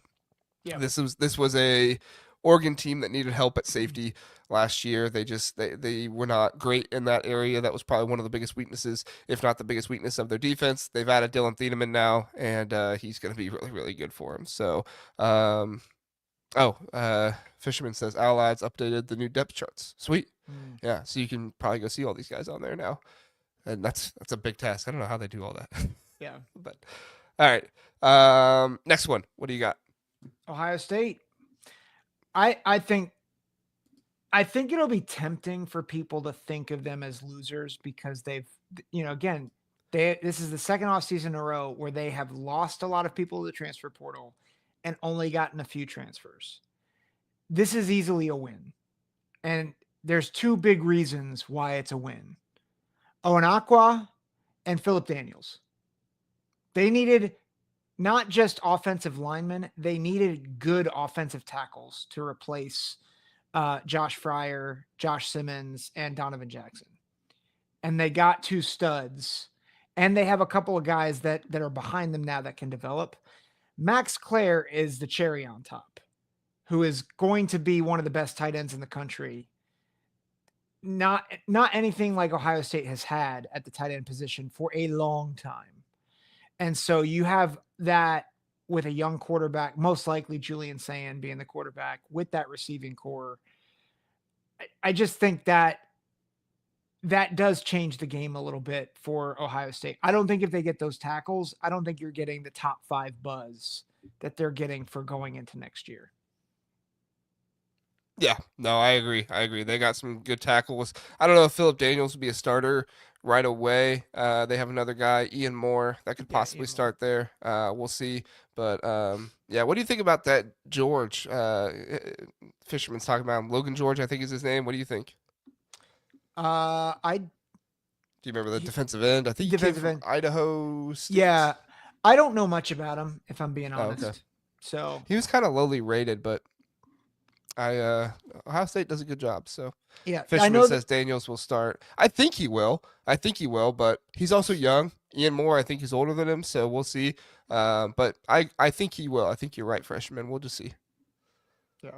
Yeah. This was a Oregon team that needed help at safety last year. They were not great in that area. That was probably one of the biggest weaknesses, if not the biggest weakness of their defense. They've added Dylan Thieneman now, and he's going to be really, really good for him. So, Fisherman says Owl Ads updated the new depth charts. Sweet. Yeah, so you can probably go see all these guys on there now. And that's a big task. I don't know how they do all that. Yeah. But all right. Next one. What do you got? Ohio State. I think it'll be tempting for people to think of them as losers because they've, this is the second off season in a row where they have lost a lot of people to the transfer portal and only gotten a few transfers. This is easily a win. And there's two big reasons why it's a win. Owen Aqua and Philip Daniels. They needed not just offensive linemen, they needed good offensive tackles to replace Josh Fryer, Josh Simmons, and Donovan Jackson. And they got two studs. And they have a couple of guys that are behind them now that can develop. Max Clare is the cherry on top, who is going to be one of the best tight ends in the country. Not anything like Ohio State has had at the tight end position for a long time. And so you have that with a young quarterback, most likely Julian Sand being the quarterback with that receiving core. I just think that does change the game a little bit for Ohio State. I don't think if they get those tackles, I don't think you're getting the top 5 buzz that they're getting for going into next year. Yeah, no, I agree. They got some good tackles. I don't know if Philip Daniels will be a starter right away. They have another guy, Ian Moore, that could possibly start there. We'll see. But yeah, what do you think about that George? Fisherman's talking about him. Logan George, I think is his name. What do you think? Do you remember the defensive end? I think he came from Idaho State. Yeah, I don't know much about him, if I'm being honest. Okay. So he was kind of lowly rated, but Ohio State does a good job. So yeah, Fisherman says Daniels will start. I think he will, but he's also young. Ian Moore, I think he's older than him, so we'll see. But I think he will. I think you're right, Freshman. We'll just see. Yeah.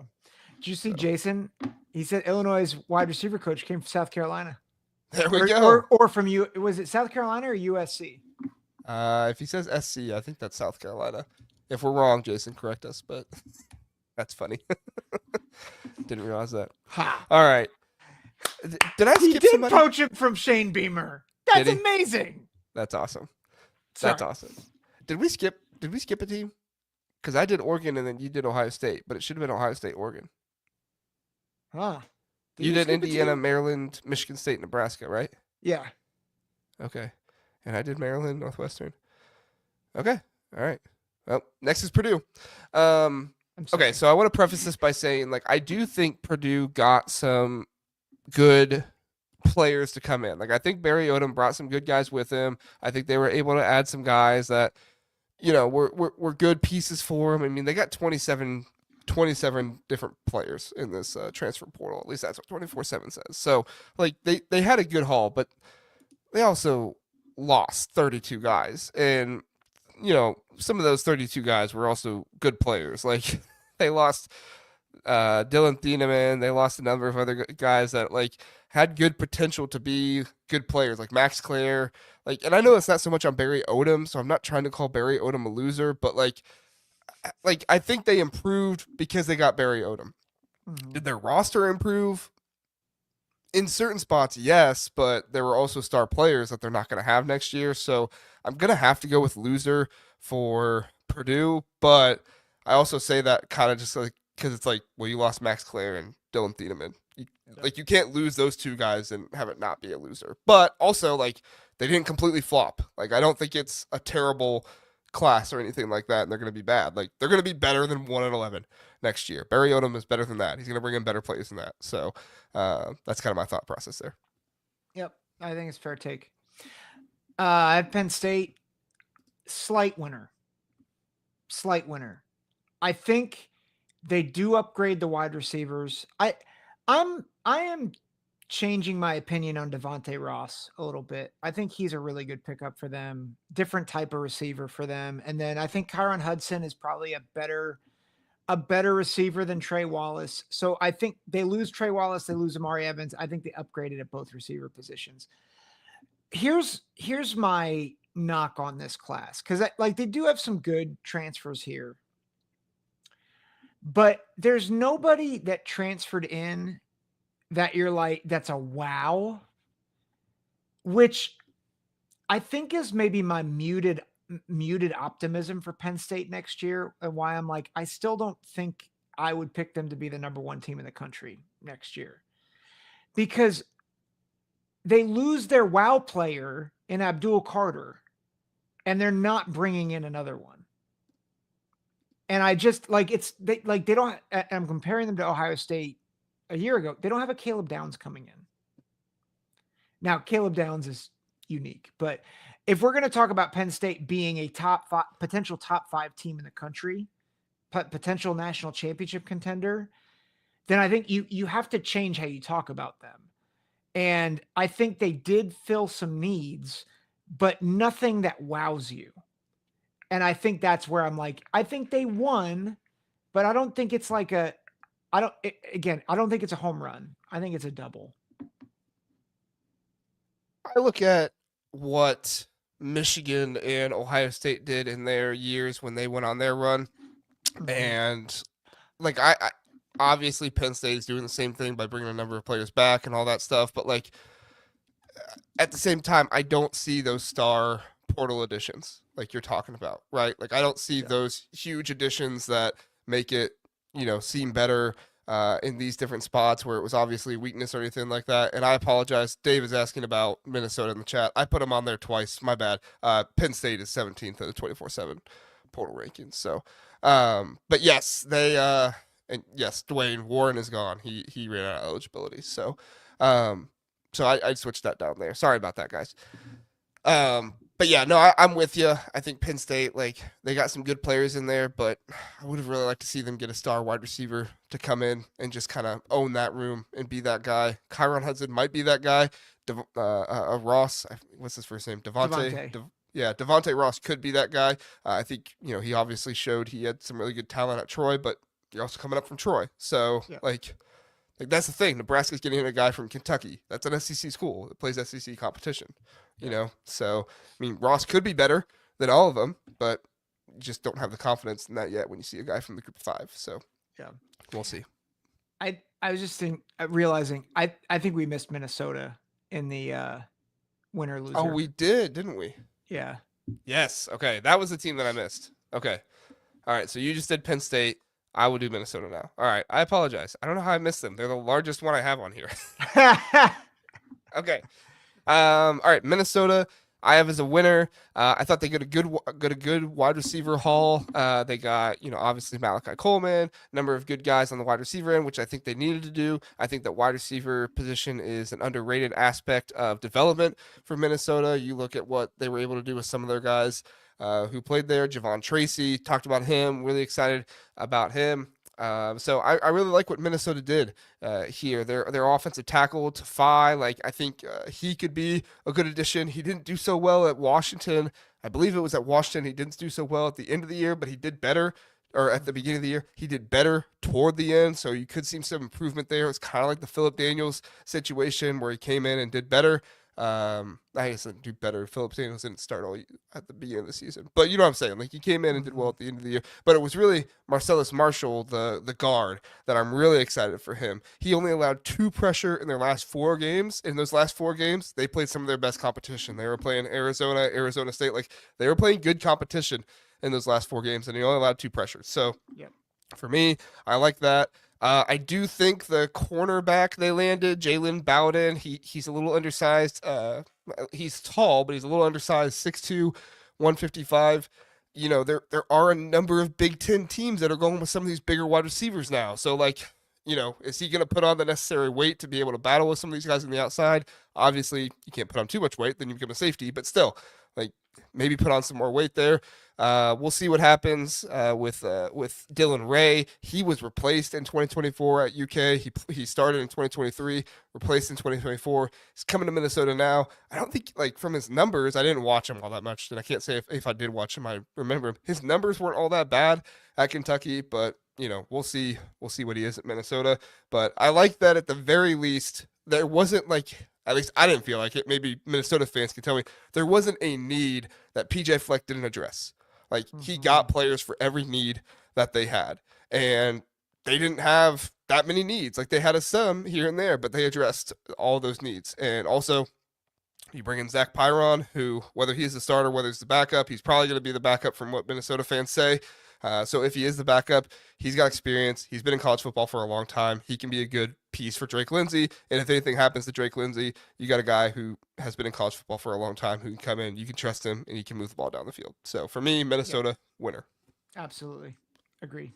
Did you see Jason? He said Illinois' wide receiver coach came from South Carolina. There we go. Or from you? Was it South Carolina or USC? If he says SC, I think that's South Carolina. If we're wrong, Jason, correct us. But that's funny. Didn't realize that. Ha! All right. Did I He skip did somebody? poach him from Shane Beamer. Did That's he? amazing. That's awesome. That's Sorry. awesome. Did we skip a team? Because I did Oregon and then you did Ohio State, but it should have been Ohio State, Oregon. Huh. You we did skip a Indiana, team? Maryland, Michigan State, Nebraska, right? Yeah. Okay. And I did Maryland, Northwestern. Okay. All right. Well, next is Purdue. Okay, so I want to preface this by saying, like, I do think Purdue got some good players to come in. Like, I think Barry Odom brought some good guys with him. I think they were able to add some guys that, were good pieces for him. I mean, they got 27 different players in this transfer portal. At least that's what 24/7 says. So, like, they had a good haul, but they also lost 32 guys. And, some of those 32 guys were also good players. Like, they lost Dylan Thieneman. They lost a number of other guys that, like, had good potential to be good players, like Max Clare. Like, and I know it's not so much on Barry Odom, so I'm not trying to call Barry Odom a loser, but like I think they improved because they got Barry Odom. Mhm. Did their roster improve? In certain spots, yes, but there were also star players that they're not going to have next year. So I'm going to have to go with loser for Purdue. But I also say that kind of just like because it's like, well, you lost Max Clare and Dylan Thieneman. Like, you can't lose those two guys and have it not be a loser. But also, like, they didn't completely flop. Like, I don't think it's a terrible class or anything like that, and they're going to be bad. Like, they're going to be better than 1-11 next year. Barry Odom is better than that. He's going to bring in better players than that. So that's kind of my thought process there. Yep. I think it's fair take. I have Penn State, slight winner. Slight winner. I think they do upgrade the wide receivers. I am changing my opinion on Devontae Ross a little bit. I think he's a really good pickup for them, different type of receiver for them. And then I think Kyron Hudson is probably a better receiver than Trey Wallace. So I think they lose Trey Wallace, they lose Amari Evans. I think they upgraded at both receiver positions. Here's my knock on this class, because like they do have some good transfers here, but there's nobody that transferred in that you're like, that's a wow, which I think is maybe my muted optimism for Penn State next year, and why I'm like, I still don't think I would pick them to be the number one team in the country next year, because they lose their wow player in Abdul Carter, and they're not bringing in another one. And I just like they don't. I'm comparing them to Ohio State a year ago. They don't have a Caleb Downs coming in. Now, Caleb Downs is unique, but if we're going to talk about Penn State being a potential top 5 team in the country, potential national championship contender, then I think you have to change how you talk about them. And I think they did fill some needs, but nothing that wows you. And I think that's where I'm like, I think they won, but I don't think it's like I don't think it's a home run. I think it's a double. I look at what Michigan and Ohio State did in their years when they went on their run, and like I obviously Penn State is doing the same thing by bringing a number of players back and all that stuff, but like at the same time, I don't see those star portal additions like you're talking about, right? Like I don't see those huge additions that make it, seem better in these different spots where it was obviously weakness or anything like that. And I apologize. Dave is asking about Minnesota in the chat. I put them on there twice. My bad. Penn State is 17th of the 24/7 portal rankings. So, but yes, they and yes, Dwayne Warren is gone. He ran out of eligibility. So, I switched that down there. Sorry about that, guys. But yeah, no, I'm with you. I think Penn State, like, they got some good players in there, but I would have really liked to see them get a star wide receiver to come in and just kind of own that room and be that guy. Kyron Hudson might be that guy. Ross, what's his first name? Devontae. Devontae Ross could be that guy. I think, he obviously showed he had some really good talent at Troy, but you're also coming up from Troy. So, like that's the thing. Nebraska's getting a guy from Kentucky. That's an SEC school that plays SEC competition, So, I mean, Ross could be better than all of them, but you just don't have the confidence in that yet when you see a guy from the group of 5. So, we'll see. I was just realizing I think we missed Minnesota in the winner Oh, loser. we did, didn't we? Yeah. Yes. Okay, that was the team that I missed. Okay. All right. So you just did Penn State. I will do Minnesota now. All right. I apologize. I don't know how I missed them. They're the largest one I have on here. Okay. All right, Minnesota. I have as a winner. I thought they got a good wide receiver haul. They got obviously Malachi Coleman, number of good guys on the wide receiver end, which I think they needed to do. I think that wide receiver position is an underrated aspect of development for Minnesota. You look at what they were able to do with some of their guys who played there. Javon Tracy, talked about him. Really excited about him. So I really like what Minnesota did here. Their offensive tackle Tafai, like I think he could be a good addition. He didn't do so well at Washington. I believe it was at Washington. He didn't do so well at the end of the year, but he did better. Or at the beginning of the year, he did better toward the end. So you could see some improvement there. It's kind of like the Philip Daniels situation where he came in and did better. I guess didn't do better. Philip Daniels didn't start all at the beginning of the season, but you know what I'm saying. Like he came in and did well at the end of the year. But it was really Marcellus Marshall, the guard, that I'm really excited for him. He only allowed 2 pressure in their last 4 games. In those last 4 games, they played some of their best competition. They were playing Arizona, Arizona State. Like they were playing good competition in those last 4 games, and he only allowed 2 pressures. So Yep. for me, I like that. I do think the cornerback they landed, Jalen Bowden, he's a little undersized. He's tall, but he's a little undersized, 6'2", 155. There are a number of Big Ten teams that are going with some of these bigger wide receivers now. So, like, is he going to put on the necessary weight to be able to battle with some of these guys on the outside? Obviously, you can't put on too much weight, then you become a safety. But still, like, maybe put on some more weight there. We'll see what happens with Dylan Ray. He was replaced in 2024 at UK. He started in 2023, replaced in 2024. He's coming to Minnesota now. I don't think like from his numbers, I didn't watch him all that much, and I can't say if I did watch him, I remember him. His numbers weren't all that bad at Kentucky, but we'll see what he is at Minnesota. But I like that at the very least there wasn't like. At least I didn't feel like it. Maybe Minnesota fans can tell me there wasn't a need that PJ Fleck didn't address. Like he got players for every need that they had, and they didn't have that many needs. Like they had some here and there, but they addressed all those needs. And also, you bring in Zach Pyron, who whether he's the starter, whether he's the backup, he's probably going to be the backup from what Minnesota fans say. So if he is the backup, he's got experience. He's been in college football for a long time. He can be a good piece for Drake Lindsey. And if anything happens to Drake Lindsey, you got a guy who has been in college football for a long time who can come in. You can trust him, and he can move the ball down the field. So for me, Minnesota winner. Absolutely. Agree.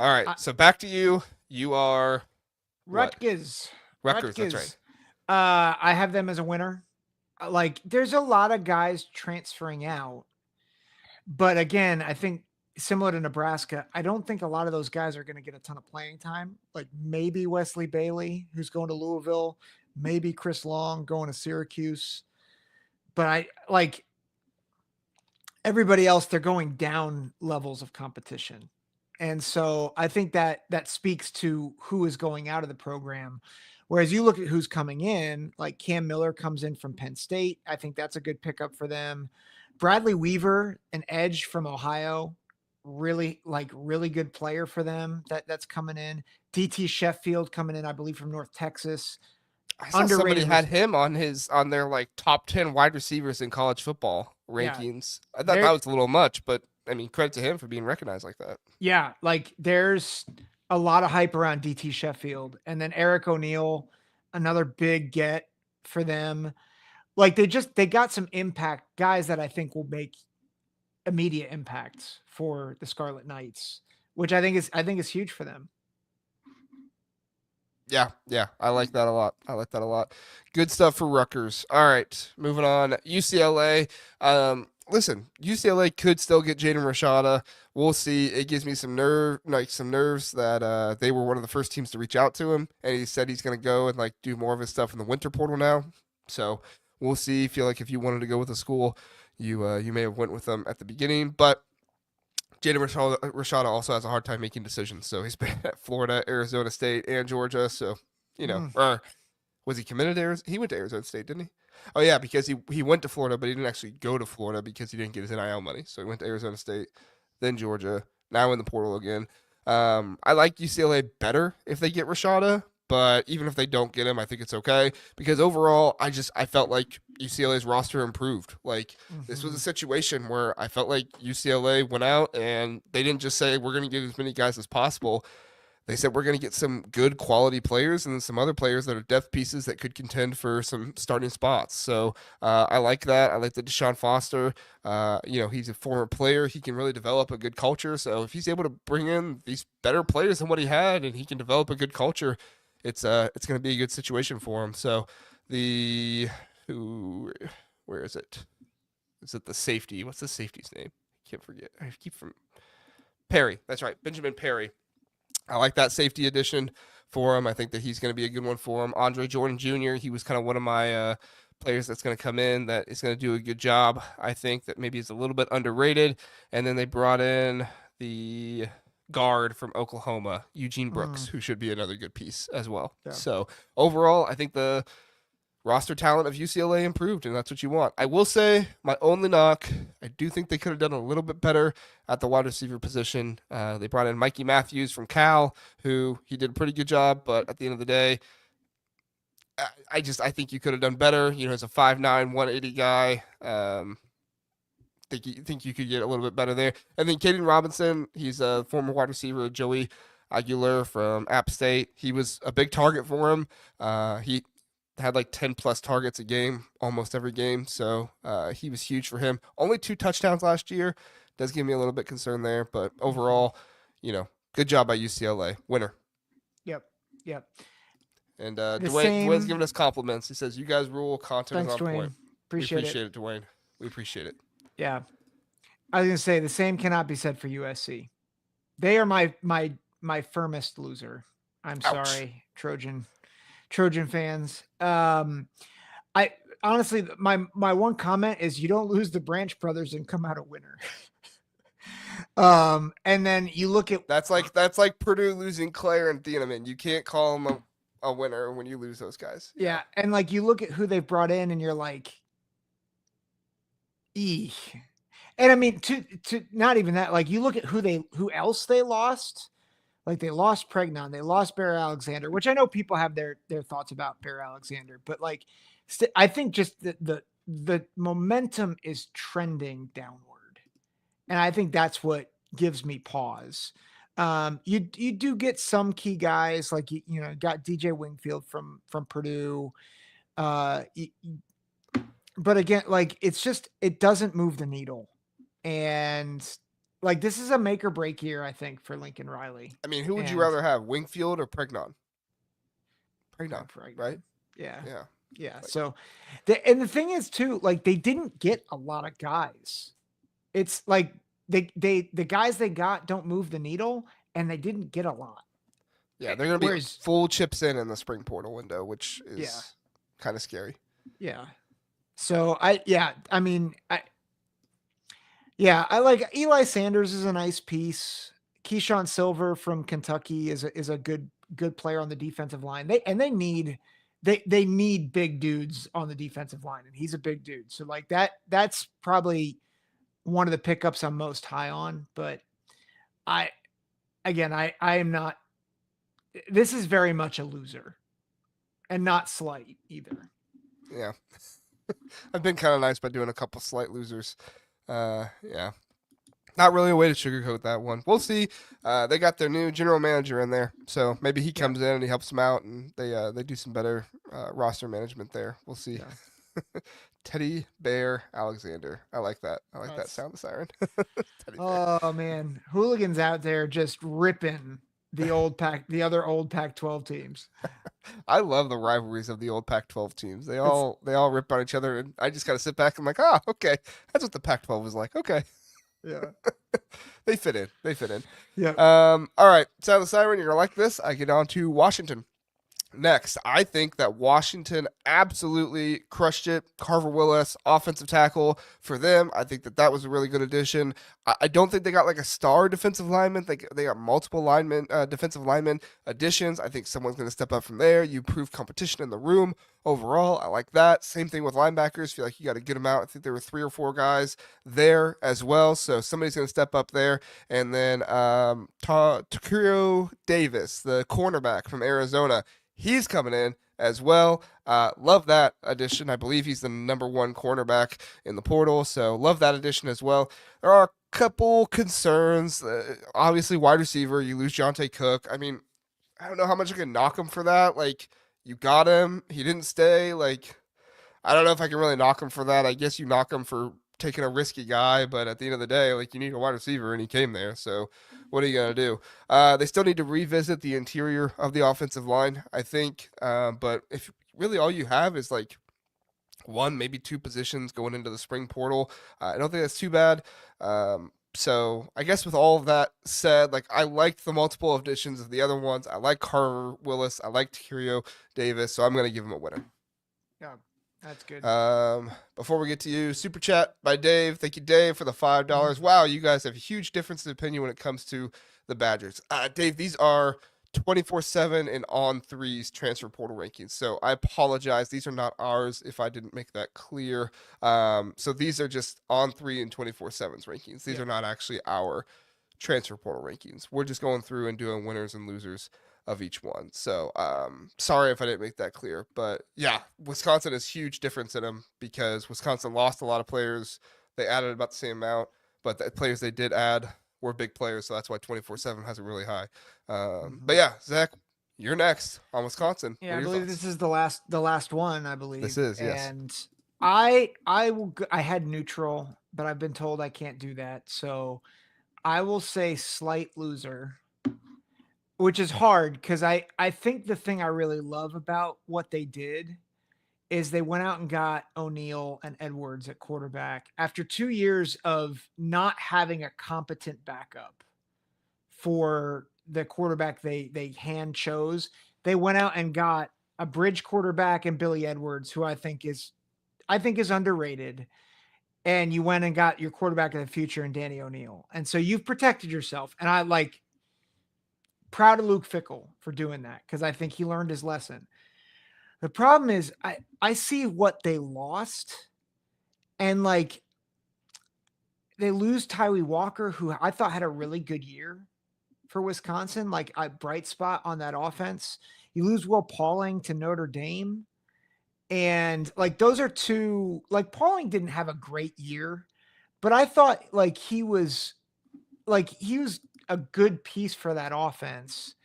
All right. So back to you. You are Rutgers. Rutgers. That's right. I have them as a winner. Like there's a lot of guys transferring out. But again, I think similar to Nebraska, I don't think a lot of those guys are going to get a ton of playing time. Like maybe Wesley Bailey, who's going to Louisville, maybe Chris Long going to Syracuse. But I like everybody else, they're going down levels of competition. And so I think that speaks to who is going out of the program. Whereas you look at who's coming in, like Cam Miller comes in from Penn State. I think that's a good pickup for them. Bradley Weaver, an edge from Ohio, really good player for them that's coming in. DT Sheffield coming in, I believe, from North Texas. I saw somebody had him on their like top 10 wide receivers in college football rankings. Yeah, I thought that was a little much, but I mean, credit to him for being recognized like that. Yeah, like there's a lot of hype around DT Sheffield, and then Eric O'Neill, another big get for them. Like they got some impact guys that I think will make immediate impacts for the Scarlet Knights, which I think is huge for them. Yeah, I like that a lot. Good stuff for Rutgers. All right, moving on. UCLA. Listen, UCLA could still get Jaden Rashada. We'll see. It gives me some nerves that they were one of the first teams to reach out to him, and he said he's going to go and like do more of his stuff in the winter portal now. So we'll see. Feel like if you wanted to go with a school, you may have went with them at the beginning, but Jaden Rashada also has a hard time making decisions. So he's been at Florida, Arizona State, and Georgia. So or was he committed to Arizona? He went to Arizona State, didn't he? Oh yeah, because he went to Florida, but he didn't actually go to Florida because he didn't get his NIL money. So he went to Arizona State, then Georgia, now in the portal again. I like UCLA better if they get Rashada, but even if they don't get him, I think it's okay because overall, I felt like UCLA's roster improved. Like this was a Mhm. situation where I felt like UCLA went out and they didn't just say we're going to get as many guys as possible. They said we're going to get some good quality players and then some other players that are depth pieces that could contend for some starting spots. So I like that. I like the Deshaun Foster. He's a former player. He can really develop a good culture. So if he's able to bring in these better players than what he had, and he can develop a good culture, it's going to be a good situation for him. So the who, where is it? Is it the safety? What's the safety's name? I can't forget. I keep from Perry. That's right, Benjamin Perry. I like that safety addition for him. I think that he's going to be a good one for him. Andre Jordan Jr., he was kind of one of my players that's going to come in that is going to do a good job. I think that maybe is a little bit underrated. And then they brought in the guard from Oklahoma, Eugene Brooks, Mm, who should be another good piece as well. yeah. So overall, I think the roster talent of UCLA improved, and that's what you want. I will say my only knock, I do think they could have done a little bit better at the wide receiver position. They brought in Mikey Matthews from Cal, who he did a pretty good job, but at the end of the day, I think you could have done better. As a 5'9", 180 guy, think you could get a little bit better there. And then Caden Robinson, he's a former wide receiver, Joey Aguilar from App State. He was a big target for him. He had like 10 plus targets a game, almost every game. So he was huge for him. Only 2 touchdowns last year. Does give me a little bit concerned there. But Mhm. overall, good job by UCLA. Winner. Yep. Yep. And The Dwayne's same. giving us compliments. He says, you guys rule. Content is Thanks, on point. Dwayne. We Appreciate it. appreciate it, Dwayne. We appreciate it. Yeah. I was gonna say the same cannot be said for USC. They are my firmest loser. I'm Ouch. sorry, Trojan fans. I honestly, my one comment is you don't lose the Branch brothers and come out a winner. And then you look at That's like Purdue losing Claire and Thieneman. You can't call them a winner when you lose those guys. Yeah. yeah, and like you look at who they brought in, and you're like, eek. And I mean, to not even that, like you look at who else they lost. Like they lost Pregnon, they lost Bear Alexander, which I know people have their thoughts about Bear Alexander, but like I think just the momentum is trending downward, and I think that's what gives me pause. You do get some key guys like got DJ Wingfield from Purdue, uh, but again, like it doesn't move the needle, and like this is a make or break year, I think, for Lincoln Riley. I mean, who would you And rather have, Wingfield or Pregnon? Grab Pregnon, right? Fragnon. Yeah. Yeah. Yeah. Like, So the thing is too, like they didn't get a lot of guys. It's like the guys they got don't move the needle and they didn't get a lot. yeah, they're gonna be Whereas full chips in the spring portal window, which yeah, is kind of scary. yeah. So I mean I like Eli Sanders is a nice piece. Keyshawn Silver from Kentucky is a good player on the defensive line. They need big dudes on the defensive line, and he's a big dude. So like that's probably one of the pickups I'm most high on. But I I am not. This is very much a loser, and not slight either. Yeah, I've been kind of nice by doing a couple slight losers. Yeah, not really a way to sugarcoat that one. We'll see. They got their new general manager in there, so maybe he Yeah, comes in and he helps them out, and they do some better roster management there. We'll see. yeah. Teddy Bear Alexander. I like that. I like that That's sound siren. Teddy Bear. oh man, hooligans out there just ripping the other old Pac-12 teams. I love the rivalries of the old Pac-12 teams. They It's all they all rip on each other, and I just gotta sit back and I'm like, ah, okay, that's what the Pac-12 was like. Okay, yeah, they fit in. They fit in. yeah. All right, sound the siren. You're gonna like this. I get on to Washington. Next, I think that Washington absolutely crushed it. Carver Willis, offensive tackle for them. I think that that was a really good addition. I don't think they got like a star defensive lineman. They got multiple linemen, defensive lineman additions. I think someone's going to step up from there. You improve competition in the room overall. I like that. Same thing with linebackers. Feel like you got to get them out. I think there were 3 or 4 guys there as well. So somebody's going to step up there. And then Takuro Davis, the cornerback from Arizona. He's coming in as well. Love that addition. I believe he's the #1 cornerback in the portal, so love that addition as well. There are a couple concerns. Obviously, wide receiver, you lose Jonte Cook. I mean, I don't know how much I can knock him for that. Like, you got him, he didn't stay. Like, I don't know if I can really knock him for that. I guess you knock him for taking a risky guy, but at the end of the day, like you need a wide receiver, and he came there. So what are you gonna do? They still need to revisit the interior of the offensive line, I think. But if really all you have is like 1, maybe 2 positions going into the spring portal, I don't think that's too bad. So I guess with all of that said, like I liked the multiple additions of the other ones. I like Carver Willis. I like Takuro Davis. So I'm gonna give him a winner. Yeah, that's good. Before we get to you, super chat by Dave. Thank you, Dave, for the $5. Wow, you guys have a huge difference in opinion when it comes to the Badgers. Dave, these are 24/7 and on threes transfer portal rankings. So I apologize. These are not ours if I didn't make that clear. So these are just on 3 and 24/7's rankings. These are not actually our transfer portal rankings. We're just going through and doing winners and losers of each one. So sorry if I didn't make that clear. But yeah, Wisconsin has huge difference in them because Wisconsin lost a lot of players. They added about the same amount, but the players they did add were big players. So that's why 24/7 has it really high. But yeah, Zach, you're next on Wisconsin. Yeah, I believe this is the last one, I believe. This is, yes. And I had neutral, but I've been told I can't do that. So I will say slight loser, which is hard because I think the thing I really love about what they did is they went out and got O'Neal and Edwards at quarterback after 2 years of not having a competent backup for the quarterback they hand chose. They went out and got a bridge quarterback and Billy Edwards, who I think is underrated. And you went and got your quarterback of the future in Danny O'Neal. And so you've protected yourself. And I like proud of Luke Fickell for doing that because I think he learned his lesson. The problem is I see what they lost, and like they lose Tyree Walker, who I thought had a really good year for Wisconsin, like a bright spot on that offense. You lose Will Pauling to Notre Dame. And like those are 2, like Pauling didn't have a great year, but I thought like he was a good piece for that offense.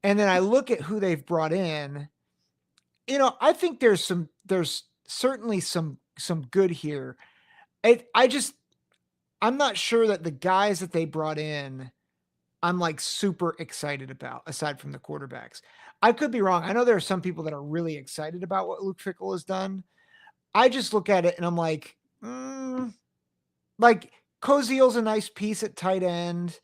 And then I look at who they've brought in. I think there's certainly some good here. I'm not sure that the guys that they brought in, I'm like super excited about, aside from the quarterbacks. I could be wrong. I know there are some people that are really excited about what Luke Fickell has done. I just look at it and I'm like, like Koziel's a nice piece at tight end.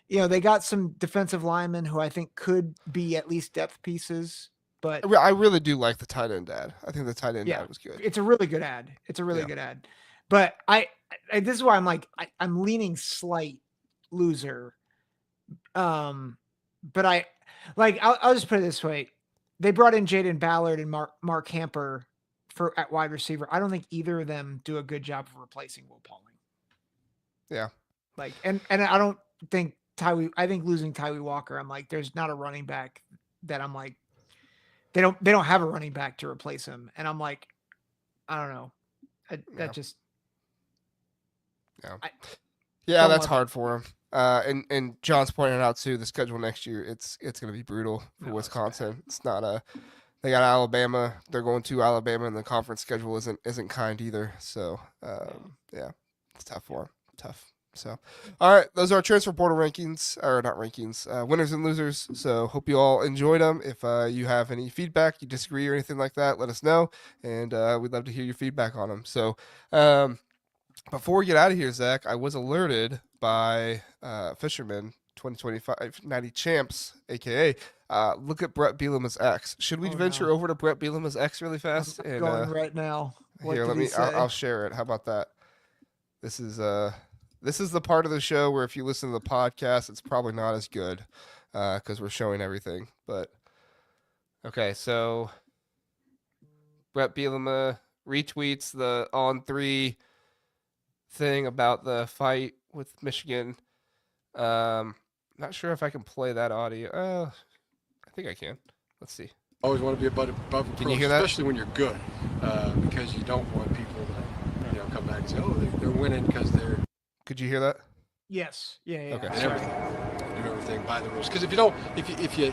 They got some defensive linemen who I think could be at least depth pieces. But I really do like the tight end ad. I think the tight end ad was good. It's a really good ad. Good ad. But I this is why I'm like I'm leaning slight loser. But I'll just put it this way. They brought in Jaden Ballard and Mark Hamper at wide receiver. I don't think either of them do a good job of replacing Will Pauling. Yeah. Like and I don't think I think losing Tyree Walker, I'm like, there's not a running back that I'm like, they don't have a running back to replace him. And I'm like, I don't know. That's hard for him. And John's pointed out too, the schedule next year, it's going to be brutal for Wisconsin. It's not they got Alabama. They're going to Alabama, and the conference schedule isn't kind either. So it's tough for them. Tough. So, all right, those are our transfer portal rankings, or not rankings, winners and losers. So, hope you all enjoyed them. If you have any feedback, you disagree or anything like that, let us know, and we'd love to hear your feedback on them. So, before we get out of here, Zach, I was alerted by Fisherman 2025 Natty Champs, aka look at Brett Bielema's ex. Should we venture over to Brett Bielema's ex really fast? I'm going right now. What did he say? I'll share it. How about that? This is the part of the show where if you listen to the podcast, it's probably not as good because we're showing everything. But okay, so Brett Bielema retweets the On3 thing about the fight with Michigan. Not sure if I can play that audio. I think I can. Let's see. Always want to be above reproach, Can you hear that? especially when you're good, because you don't want people to, come back and say, "Oh, they're winning because they're." Could you hear that? Yes. Yeah. Okay. And everything, do everything by the rules. Because if you don't, if you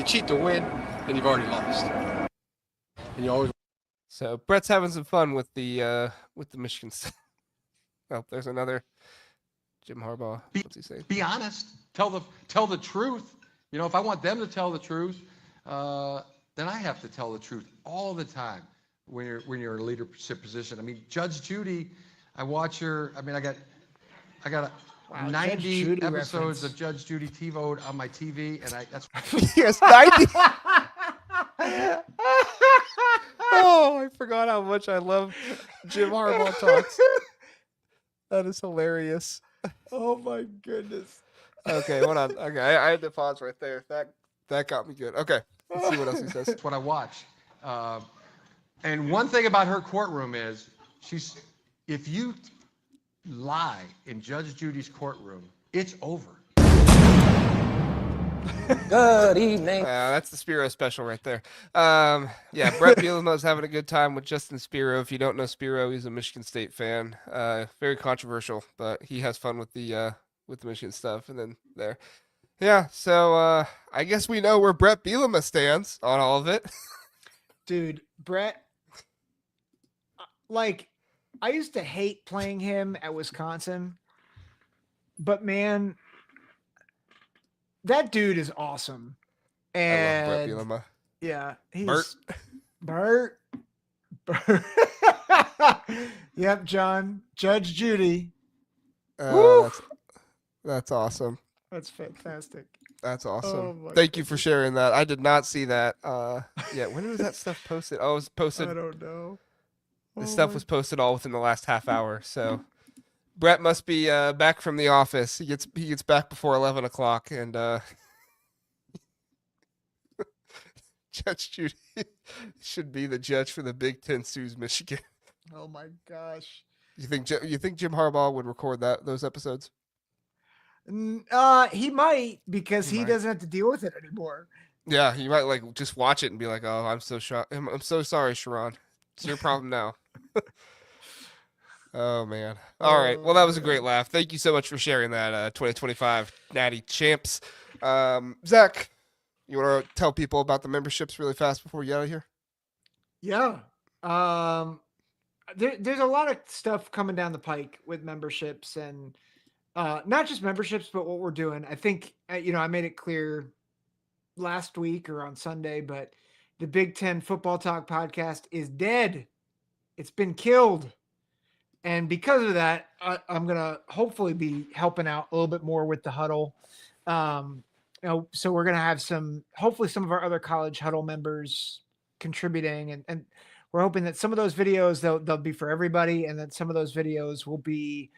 cheat to win, then you've already lost. And you always. So Brett's having some fun with the Michigan. Oh, there's another Jim Harbaugh. What's he saying? Be honest. Tell the truth. If I want them to tell the truth, then I have to tell the truth all the time when you're in a leadership position. I mean, Judge Judy, I watch her. I mean, I got 90 episodes of Judge Judy TiVo'd on my TV, and that's Yes, 90. Oh, I forgot how much I love Jim Harbaugh talks. That is hilarious. Oh my goodness. Okay, hold on. Okay, I had to pause right there. That got me good. Okay, let's see what else he says. what I watch. And one thing about her courtroom is if you lie in Judge Judy's courtroom, it's over. Good evening. That's the Spiro special right there. Yeah, Brett Bielema's having a good time with Justin Spiro. If you don't know Spiro, he's a Michigan State fan. Very controversial, but he has fun with the Michigan stuff. And then there, yeah. So I guess we know where Brett Bielema stands on all of it. Dude, Brett. Like, I used to hate playing him at Wisconsin, but man, that dude is awesome. And I love Brett Bielema. Yeah, he's Bert. Yep, John. Judge Judy. That's awesome. That's fantastic. That's awesome. Oh Thank you for sharing that. I did not see that. Yeah, when was that stuff posted? Oh, it was posted. I don't know. This stuff was posted all within the last half hour. So Brett must be back from the office. He gets back before 11 o'clock, and Judge Judy should be the judge for the Big Ten sues Michigan. Oh my gosh. You think Jim Harbaugh would record those episodes? He might, because he might. doesn't have to deal with it anymore. Yeah, he might like just watch it and be like, "Oh, I'm so shocked. I'm so sorry, Sharon. It's your problem now." Oh man. All right. Well, that was a great laugh. Thank you so much for sharing that 2025 Natty Champs. Zach, you want to tell people about the memberships really fast before we get out of here? Yeah. There's a lot of stuff coming down the pike with memberships, and not just memberships, but what we're doing. I think, I made it clear last week or on Sunday, but the Big Ten Football Talk podcast is dead. It's been killed. And because of that, I'm going to hopefully be helping out a little bit more with the huddle. So we're going to have hopefully some of our other college huddle members contributing, and we're hoping that some of those videos, they'll be for everybody, and that some of those videos will be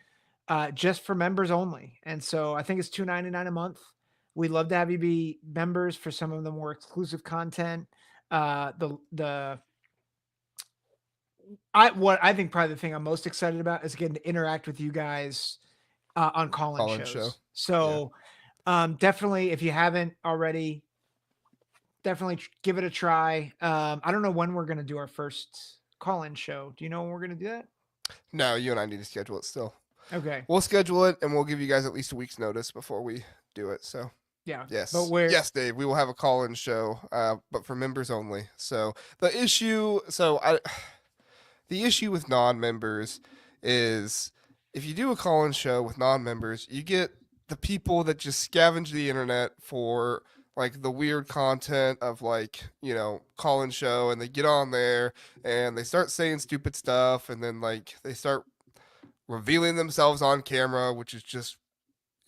just for members only. And so I think it's $2.99 a month. We'd love to have you be members for some of the more exclusive content. What I think probably the thing I'm most excited about is getting to interact with you guys on call-in shows. So definitely, if you haven't already, definitely give it a try. I don't know when we're going to do our first call-in show. Do you know when we're going to do that? No, you and I need to schedule it still. Okay. We'll schedule it, and we'll give you guys at least a week's notice before we do it. So yeah. Yes. But yes, Dave, we will have a call-in show, but for members only. So the issue with non-members is if you do a call-in show with non-members, you get the people that just scavenge the internet for like the weird content of like, call-in show, and they get on there and they start saying stupid stuff, and then like they start revealing themselves on camera, which is just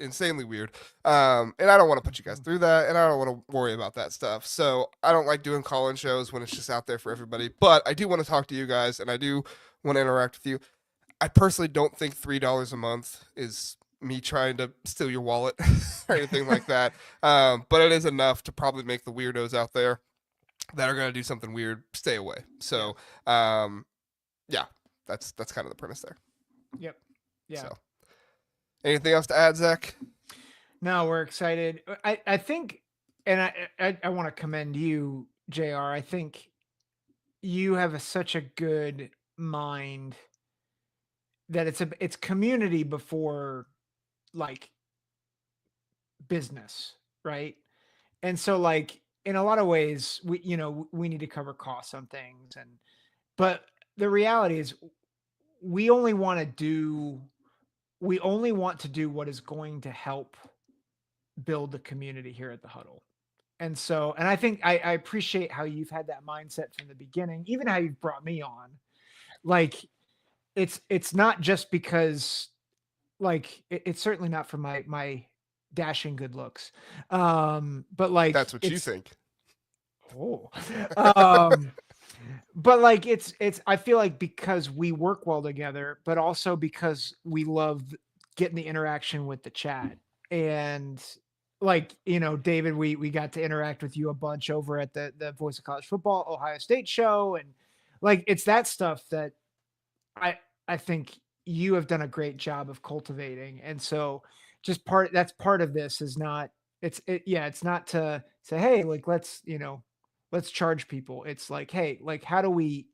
insanely weird. And I don't want to put you guys through that, and I don't want to worry about that stuff. So I don't like doing call-in shows when it's just out there for everybody. But I do want to talk to you guys, and I do want to interact with you. I personally don't think $3 a month is me trying to steal your wallet or anything like that. But it is enough to probably make the weirdos out there that are going to do something weird stay away. So, yeah, that's kind of the premise there. Yep. Yeah. So, anything else to add, Zach? No, we're excited. I think, and I want to commend you, JR. I think you have such a good mind that it's community before like business, right? And so like in a lot of ways we need to cover costs on things, but the reality is we only want to do what is going to help build the community here at the Huddle. And so, and I think I appreciate how you've had that mindset from the beginning, even how you've brought me on. Like it's not just because like it's certainly not for my dashing good looks. But like That's what you think. Oh. But like it's I feel like because we work well together, but also because we love getting the interaction with the chat. And like, David, we got to interact with you a bunch over at the Voice of College Football Ohio State show. And like, it's that stuff that I think you have done a great job of cultivating. And so just that's part of this is not, it's not to say, hey, like, let's charge people. It's like, hey, like, how do we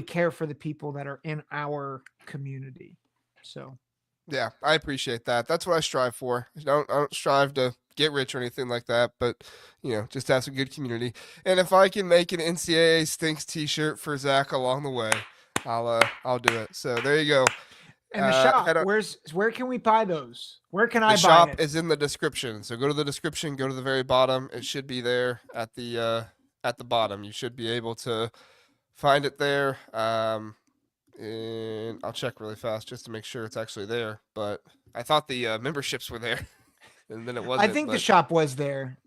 care for the people that are in our community? So. Yeah, I appreciate that. That's what I strive for. I don't strive to get rich or anything like that, but just have some good community. And if I can make an NCAA Stinks T-shirt for Zach along the way, I'll do it. So there you go. And the shop, where can we buy those? Where can I buy it? The shop is in the description. So go to the description, go to the very bottom. It should be there at the bottom. You should be able to find it there. And I'll check really fast just to make sure it's actually there. But I thought the memberships were there, and then it wasn't. I think the shop was there.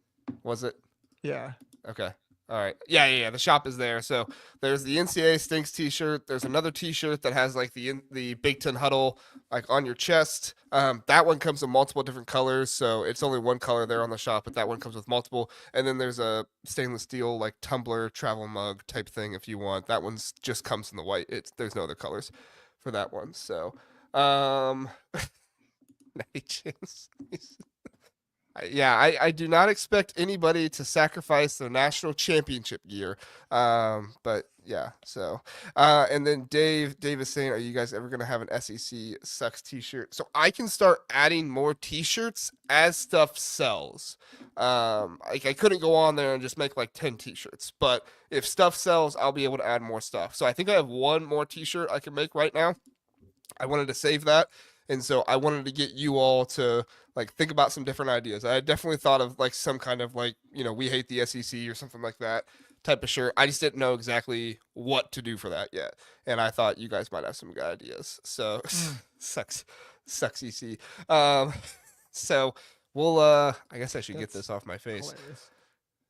Was it? Yeah. Okay. All right. Yeah. The shop is there. So there's the NCAA Stinks T-shirt. There's another T-shirt that has like the Big Ten Huddle like on your chest. That one comes in multiple different colors, so it's only one color there on the shop, but that one comes with multiple. And then there's a stainless steel like tumbler travel mug type thing if you want. That one's just comes in the white. There's no other colors for that one. So, I do not expect anybody to sacrifice their national championship gear. But yeah, so and then Dave is saying, are you guys ever gonna have an SEC sucks t-shirt? So I can start adding more t-shirts as stuff sells. Like I couldn't go on there and just make like 10 t-shirts, but if stuff sells, I'll be able to add more stuff. So I think I have one more t-shirt I can make right now. I wanted to save that. And so I wanted to get you all to like think about some different ideas. I had definitely thought of like some kind of like, we hate the SEC or something like that type of shirt. I just didn't know exactly what to do for that yet. And I thought you guys might have some good ideas. So sucks EC. So we'll I guess I should get this off my face. Hilarious.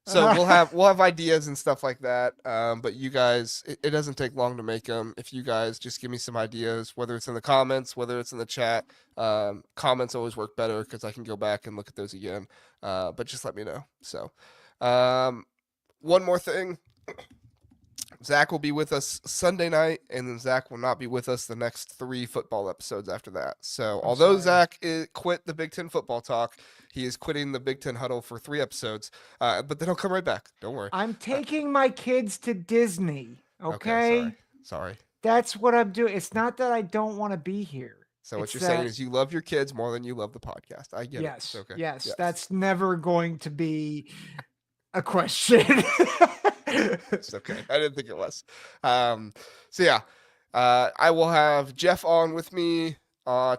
So we'll have ideas and stuff like that. But you guys, it doesn't take long to make them. If you guys just give me some ideas, whether it's in the comments, whether it's in the chat, comments always work better because I can go back and look at those again. But just let me know. So, one more thing. Zach will be with us Sunday night, and then Zach will not be with us the next 3 football episodes after that. So, although Zach quit the Big Ten football talk, he is quitting the Big Ten Huddle for 3 episodes. But then he'll come right back. Don't worry. I'm taking my kids to Disney. Okay. Sorry. That's what I'm doing. It's not that I don't want to be here. So what you're saying is you love your kids more than you love the podcast. I get it. Yes. Okay. Yes. That's never going to be a question. It's okay. I didn't think it was. So yeah, I will have Jeff on with me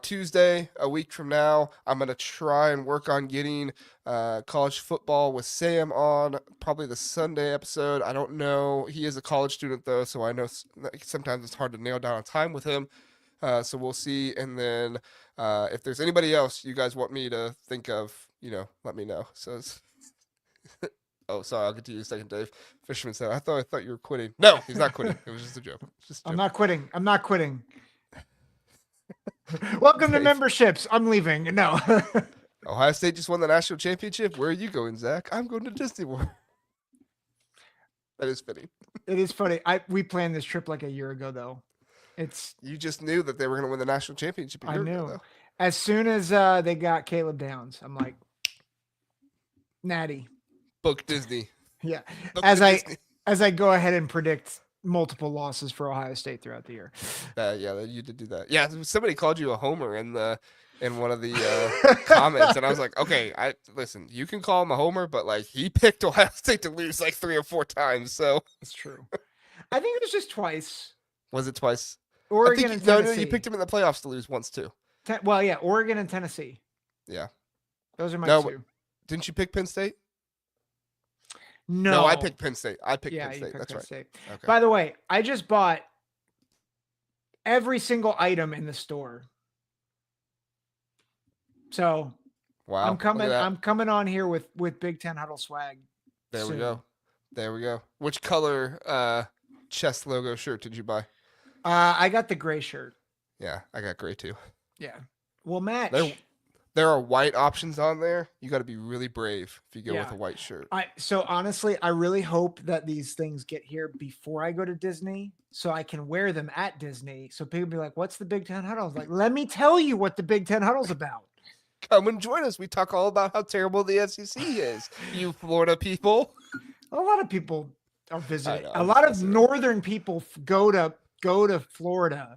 Tuesday, a week from now. I'm going to try and work on getting college football with Sam on probably the Sunday episode. I don't know. He is a college student though, so I know sometimes it's hard to nail down a time with him. So we'll see. And then if there's anybody else you guys want me to think of, let me know. So oh, sorry, I'll get to you in a second, Dave. Fisherman said, I thought you were quitting. No, he's not quitting. It was just a joke. I'm not quitting. I'm not quitting. Welcome to Dave. memberships. I'm leaving. No. Ohio State just won the national championship. Where are you going, Zach? I'm going to Disney World. That is fitting. It is funny. We planned this trip like a year ago, though. You just knew that they were going to win the national championship a year ago, though. As soon as they got Caleb Downs, I'm like, natty. Book Disney. Yeah. Book Disney. As I go ahead and predict multiple losses for Ohio State throughout the year. Yeah, you did do that. Yeah, somebody called you a homer in one of the comments, and I was like, okay, listen, you can call him a homer, but like he picked Ohio State to lose like 3 or 4 times, so it's true. I think it was just twice. Was it twice? Oregon and Tennessee. No, you picked him in the playoffs to lose once too. Well, yeah, Oregon and Tennessee. Yeah, those are my two. Didn't you pick Penn State? No, I picked Penn State. Penn State. That's right. State. Okay. By the way, I just bought every single item in the store. So wow, I'm coming on here with Big Ten Huddle swag. There we go. Which color chest logo shirt did you buy? I got the gray shirt. Yeah, I got gray too. Yeah, we'll match. There are white options on there. You got to be really brave if you go with a white shirt. So honestly, I really hope that these things get here before I go to Disney, so I can wear them at Disney. So people be like, "What's the Big Ten Huddle?" I was like, "Let me tell you what the Big Ten Huddle's about." Come and join us. We talk all about how terrible the SEC is. You Florida people. A lot of people are visiting. Know, a lot of northern people go to Florida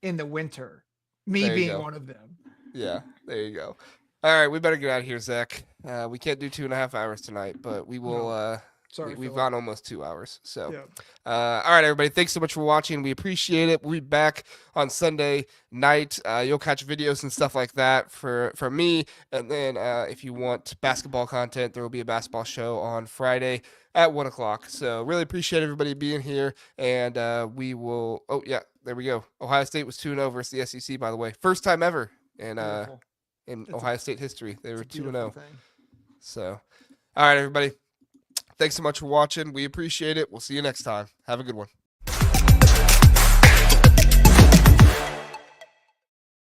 in the winter. Me being one of them. Yeah, there you go. All right, we better get out of here, Zach. We can't do 2.5 hours tonight, but we will. Sorry, we've gone almost 2 hours. So, yeah. All right, everybody. Thanks so much for watching. We appreciate it. We'll be back on Sunday night. You'll catch videos and stuff like that from me. And then if you want basketball content, there will be a basketball show on Friday at 1:00. So really appreciate everybody being here. And we will. Oh yeah, there we go. Ohio State was 2-0 versus the SEC, by the way, first time ever in Ohio State history. They were 2-0. So, all right, everybody. Thanks so much for watching. We appreciate it. We'll see you next time. Have a good one.